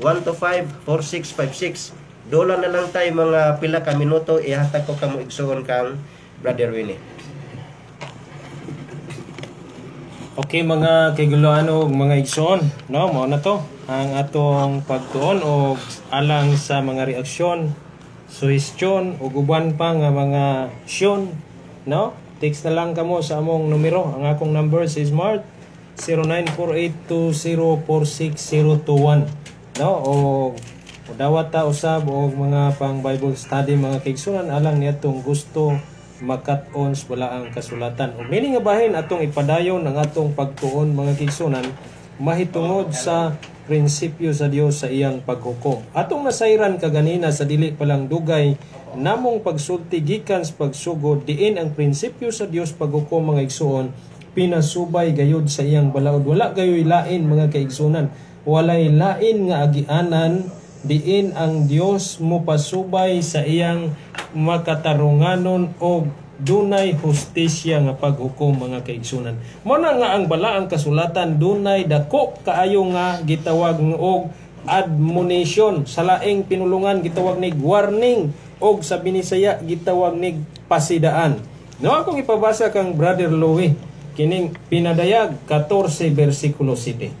0926-125-4656. Dola na lang tayo mga pila ka minuto, ihatag ko kamo igsuon kang Brother Winnie. Okay mga kaigsuonan o mga igsuon, no, mao na to ang atong pagtuon o alang sa mga reaksyon, suhestyon o uban pa nga mga syon, no? Text na lang kamo sa among numero. Ang akong number is Smart 0948204621, no? O dawat ta usab og mga pang Bible study mga kaigsuonan alang niadtong gusto makat-on sa balaang kasulatan. O meaning nga bahin atong ipadayon ang atong pagtuon mga kaigsuonan mahitungod sa prinsipyo sa Dios sa iyang paghukom. Atong nasayran kaganina sa dili palang dugay namong pagsulti gikan sa pagsugod diin ang prinsipyo sa Dios paghukom mga igsuon pinasubay gayud sa iyang balaod. Wala gayoy lain mga kaigsunan. Walay lain nga agianan diin ang Dios mo pasubay sa iyang makatarunganon o dunay hustisya nga paghukom mga kaigsunan. Mo na nga ang balaang kasulatan dunay dako kaayo nga gitawag og admonition, sa laing pinulungan gitawag nig warning, og sa Binisaya gitawag nig pasidaan. No, akong ipabasa kang Brother Louie kining Pinadayag 14 bersikulo 7.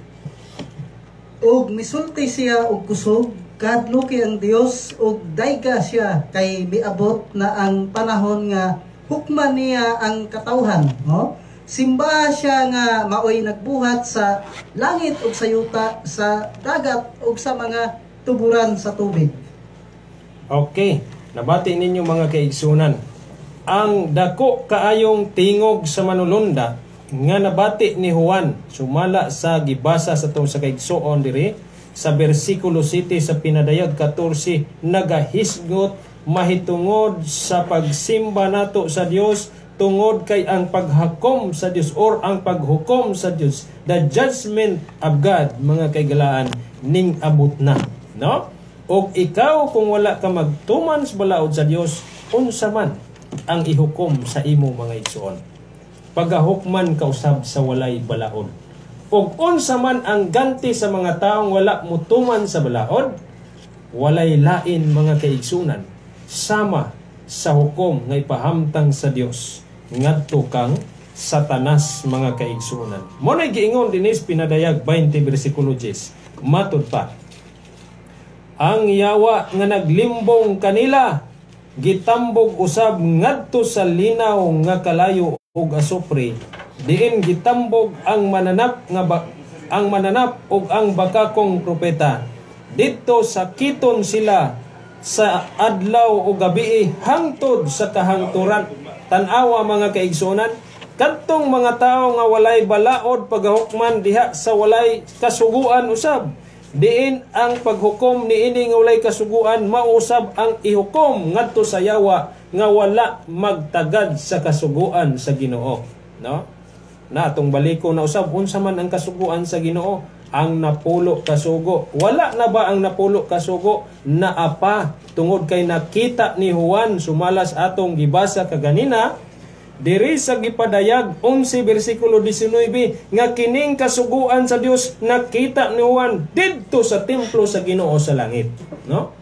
Og misulti siya og kusog, kadluki ang Dios og dayga siya kay miabot na ang panahon nga hukman niya ang katawhan, no? Simba siya nga maoy nagbuhat sa langit ug sa yuta, sa dagat ug sa mga tuburan sa tubig. Okay, nabati ninyo mga kaigsunan. Ang dako kaayong tingog sa manulunda nga nabati ni Juan sumala sa gibasa sa tong sa kaigsuon diri sa bersikulo 7 sa Pinadayag 14, nagahisgot mahitungod sa pagsimba nato sa Dios tungod kay ang paghakom sa Dios or ang paghukom sa Dios, the judgment of God mga kaigalaan ning abot na, no? Og ikaw kung wala ka magtuman sa balaod sa Dios, unsa man ang ihukom sa imo mga igsoon. Pagahukman ka usab sa walay balaod. Ug unsa man ang ganti sa mga taong wala mutuman sa balaod, walay lain mga kaigsunan sama sa hukom nga ipahamtang sa Dios ngadto kang Satanas mga kaigsunan. Mo na giingon dinis Pinadayag 20 bersikulo 10. Matud pa, ang yawa nga naglimbong kanila gitambog usab ngadto sa linaw nga kalayo ug asupre, diin gitambog ang mananap ug ang bakakong propeta. Dito sakiton sila sa adlaw o gabi hangtod sa kahangturan. Tan-awa mga kaigsunan, kadtong mga tao nga walay balaod pagahukman diha sa walay kasuguan usab. Diin ang paghukom niini nga walay kasuguan mausab ang ihukom ngadto sa yawa nga wala magtagad sa kasuguan sa Ginoo, no? Na atong baliko na usab unsa man ang kasuguan sa Ginoo, ang napulo kasugo. Wala na ba ang napulo kasugo? Naapa tungod kay nakita ni Juan sumalas atong gibasa kaganina diri sa gipadayag 11 bersikulo 19 nga kining kasuguan sa Dios nakita ni Juan didto sa templo sa Ginoo sa langit, no?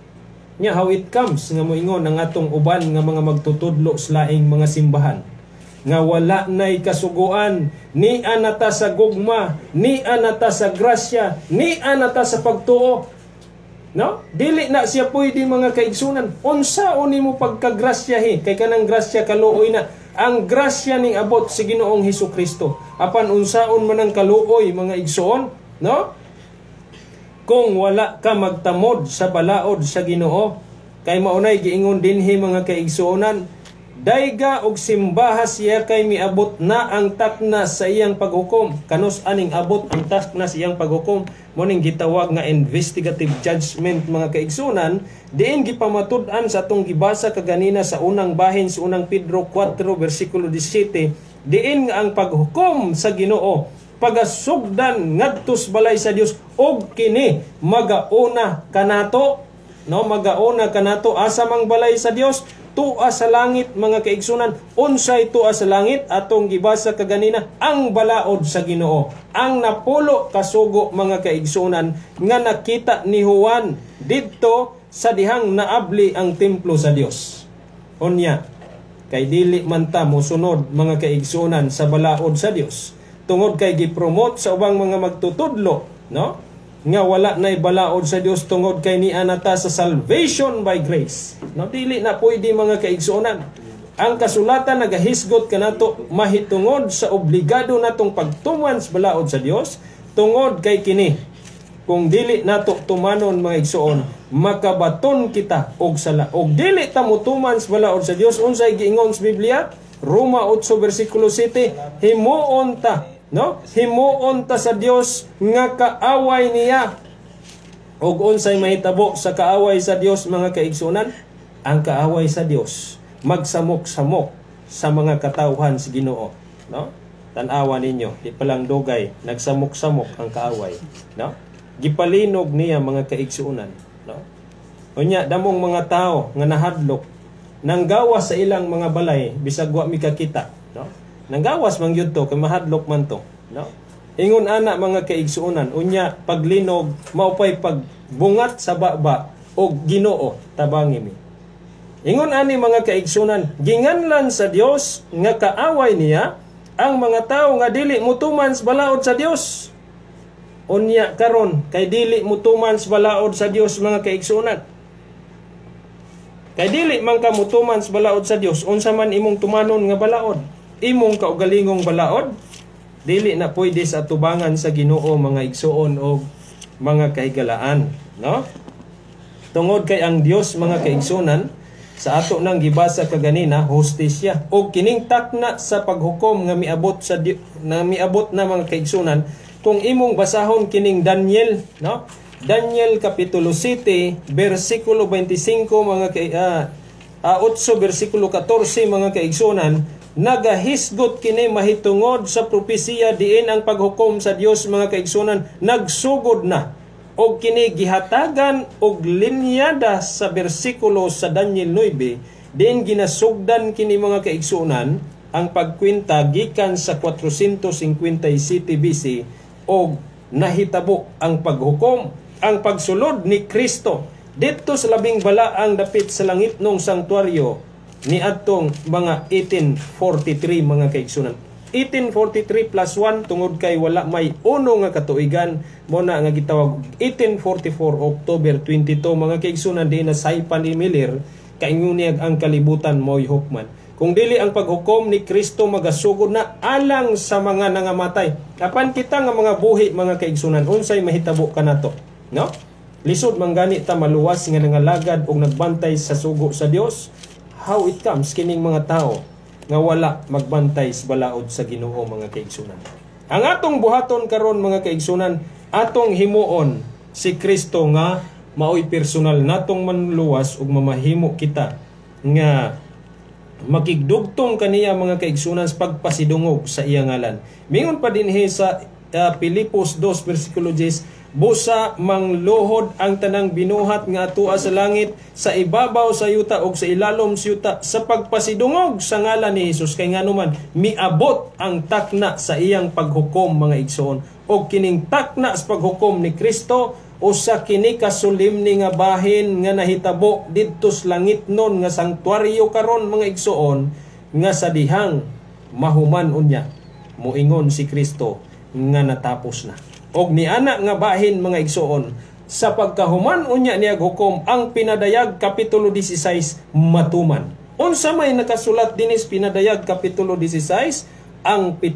Nya how it comes nga moingon ang atong uban nga mga magtutudlo sa laing mga simbahan nga wala nay kasuguan, ni anata sa gugma, ni anata sa grasya, ni anata sa pagtuo, no? Dili na siya pwede mga kaigsunan. Unsaon nimo pagkagrasyahi kay kanang grasya kaluoy na ang grasya ning abot si Ginoong Hesukristo. Apan unsaon man ang kaluoy mga igsoon, no? Kung wala ka magtamod sa balaod sa Ginoo, kay maunay giingon dinhi mga kaigsuonan, dayga og simbahas siya kay miabot na ang taknas sa iyang paghukom. Kanus aning abot ang taknas sa iyang paghukom, moning gitawag nga investigative judgment mga kaigsunan, diin gipamatud-an sa atong gibasa kaganina sa unang bahin sa unang Pedro 4 bersikulo 17, diin nga ang paghukom sa Ginoo pagasugdan ngadtos balay sa Dios og kini magauna kanato, no? Magauna kanato asa mang balay sa Dios tuwa sa langit mga kaigsunan. Unsay tuwa sa langit atong gibasa kaganina? Ang balaod sa Ginoo, ang napulo kasugo mga kaigsunan nga nakita ni Juan didto sa dihang naabli ang templo sa Dios. Unya kay dili man ta mosunod mga kaigsunan sa balaod sa Dios tungod kay gipromote sa ubang mga magtutudlo, no? Nga wala nay balaod sa Dios tungod kay ni anata sa salvation by grace, no? Dili na pwede mga kaigsuonan. Ang kasulatan nagahisgot kanato mahitungod sa obligado natong pagtuman sa balaod sa Dios tungod kay kini kung dili nato tumanon mga igsoon makabaton kita og sala. Og dili ta motuman sa balaod sa Dios, unsay giingon sa Biblia? Roma 8 bersikulo 7, himuon ta, no? Himuon ta sa Dios nga kaaway niya. Og unsay mahitabo sa kaaway sa Dios mga kaigsunan? Ang kaaway sa Dios magsamok-samok sa mga katawhan sa Ginoo, no? Tan-awa ninyo, di palang dugay, nagsamok-samok ang kaaway, no? Gipalinog niya mga kaigsuunan, no? Unya damong mga tao nga nahadlok nanggawas sa ilang mga balay bisag wa mikakita, no? Nanggawas man gyud to kay mahadlok man to, no? Ingon ana mga kaigsuunan, unya paglinog maupay pagbungat sa baba og Ginoo tabangi mi. Ingon ani mga kaigsuunan, ginganlan sa Dios nga kaaway niya ang mga tao nga dili mutuman sa balaod sa Dios. Unya karon kay dili mutuman sa balaod sa Dios mga kaigsuunan. Kay dili man ka mutuman sa balaod sa Dios, unsa man imong tumanon nga balaod? Imong kaugalingong balaod? Dili na pwede sa tubangan sa Ginoo mga igsuon o mga kahigalaan, no? Tungod kay ang Dios mga kaigsuonan sa ato nang gibasa kaganina, hustisya o kining takna sa paghukom nga miabot na mga kaigsuonan. Kung imong basahon kining Daniel, no? Daniel kapitulo 7 bersikulo 25 mga 8 bersikulo 14 mga kaigsuonan, nagahisgot kini mahitungod sa propesiya diin ang paghukom sa Dios mga kaigsuonan nagsugod na. Og kini gihatagan og linyada sa bersikulo sa Daniel 9, diin ginasugdan kini mga kaigsuonan ang pagkwenta gikan sa 457 BC og nahitabo ang paghukom, ang pagsulod ni Kristo dito sa labing balaang dapit sa langit nung sanktuaryo ni atong mga 1843 mga kaigsuonan. 1843 plus 1 tungod kay wala may uno nga katuigan mo na nga gitawag 1844 October 22 mga kaigsuonan di na saypan ni Miller kaingon ang kalibutan mo'y hukman. Kung dili ang paghukom ni Kristo magasugod na alang sa mga nangamatay. Apan kita nga mga buhi mga kaigsuonan unsay mahitabo kanato, no? Lisod man gani ta maluwas nga nangalagad og nagbantay sa sugo sa Dios. How it comes kining mga tao nga wala magbantay sa balaod sa Ginoo mga kaigsuonan. Ang atong buhaton karon mga kaigsuonan, atong himuon si Kristo nga maoy personal natong manluwas ug mamahimo kita nga makigdugtong kaniya mga kaigsuonan sa pagpasidungog sa iya ngalan. Mingon pa dinhi sa Pilipos 2 bersikulo 10, busa mangluhod ang tanang binuhat nga atua sa langit, sa ibabaw sa yuta o sa ilalom sa yuta, sa pagpasidungog sa ngalan ni Jesus. Kay nganuman miabot ang takna sa iyang paghukom mga igsoon. O kining takna sa paghukom ni Kristo o sa kini kasulimni nga bahin nga nahitabo didto sa langit nun nga sanktuaryo karon mga igsoon, nga sa dihang mahuman unya muingon si Kristo nga natapos na. Og ni anak nga bahin mga igsoon, sa pagkahuman unya niya hukom ang pinadayag kapitulo 16 matuman. Unsa may nakasulat dinis pinadayag kapitulo 16? Ang 7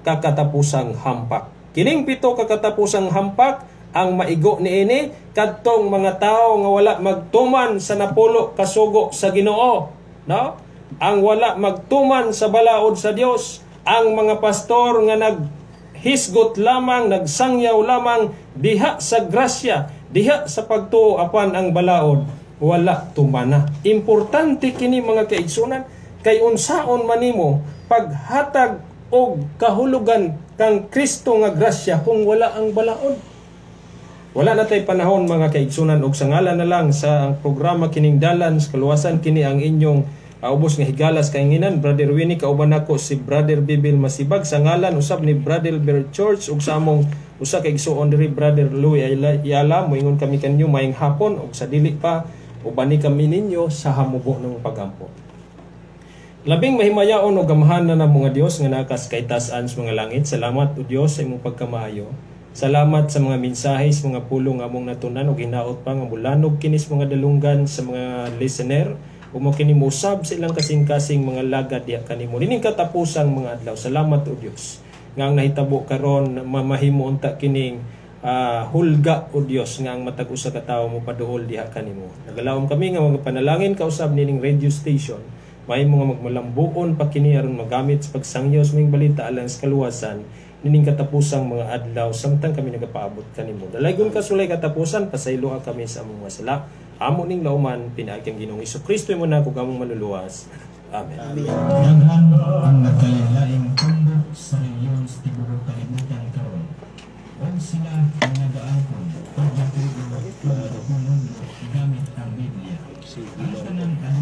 kakatapusang hampak. Kining 7 kakatapusang hampak ang maigo niini kadtong mga tao nga wala magtuman sa napulo kasugo sa Ginoo, no? Ang wala magtuman sa balaod sa Dios, ang mga pastor nga hisgot lamang, nagsangyaw lamang diha sa grasya, diha sa pagtuo apan ang balaod wala tumana. Importante kini mga kaigsuonan kay unsaon manimo paghatag og kahulugan kang Kristo nga grasya kung wala ang balaod. Wala na tay panahon mga kaigsuonan og sa ngalan na lang sa ang programa kining dalan sa kaluwasan kini ang inyong ubos nga higalas kainginan Brother Winnie, kauban nako si Brother Bibil Masibag sa ngalan usab ni Brother Bear Church ug sa among usa ka igsuon diri Brother Louis Ayala. Moingon kami kanyo maayong hapon ug sa dili pa ubani kami ninyo sa hamubo ng pagampo. Labing mahimayaon ug gamahanan na mga Dios nga nakas kay tas-an sa mga langit. Salamat o Dios sa imong pagkamaayo. Salamat sa mga mensahe sa mga pulong among natunan ug hinaot pa nga mulanog kinis mga dalunggan sa mga listener. Umo kini musab sa ilang kasing-kasing mga lagad diha kanimo. Dining katapusang mga adlaw. Salamat o Dios nga ang nahitabo karon mamahimo unta kining hulga o Dios nga ang matag usa ka tawo mo paduol diha kanimo. Nagalawom kami nga mga panalangin kausab nining radio station. May mga magmalambuon pa kini aron magamit sa pagsangyaw sa mga balita alang sa kaluwasan nining katapusang mga adlaw samtang kami nagapaabot kanimo. Dalaygon ka sulay katapusan pasaylo kami sa among mga sala. Amo ning lauman pinaagi ang Ginoong Hesukristo mo na kung among manluluwas. Amen. Daghan ang nagkalain-laing tundok sa Sige.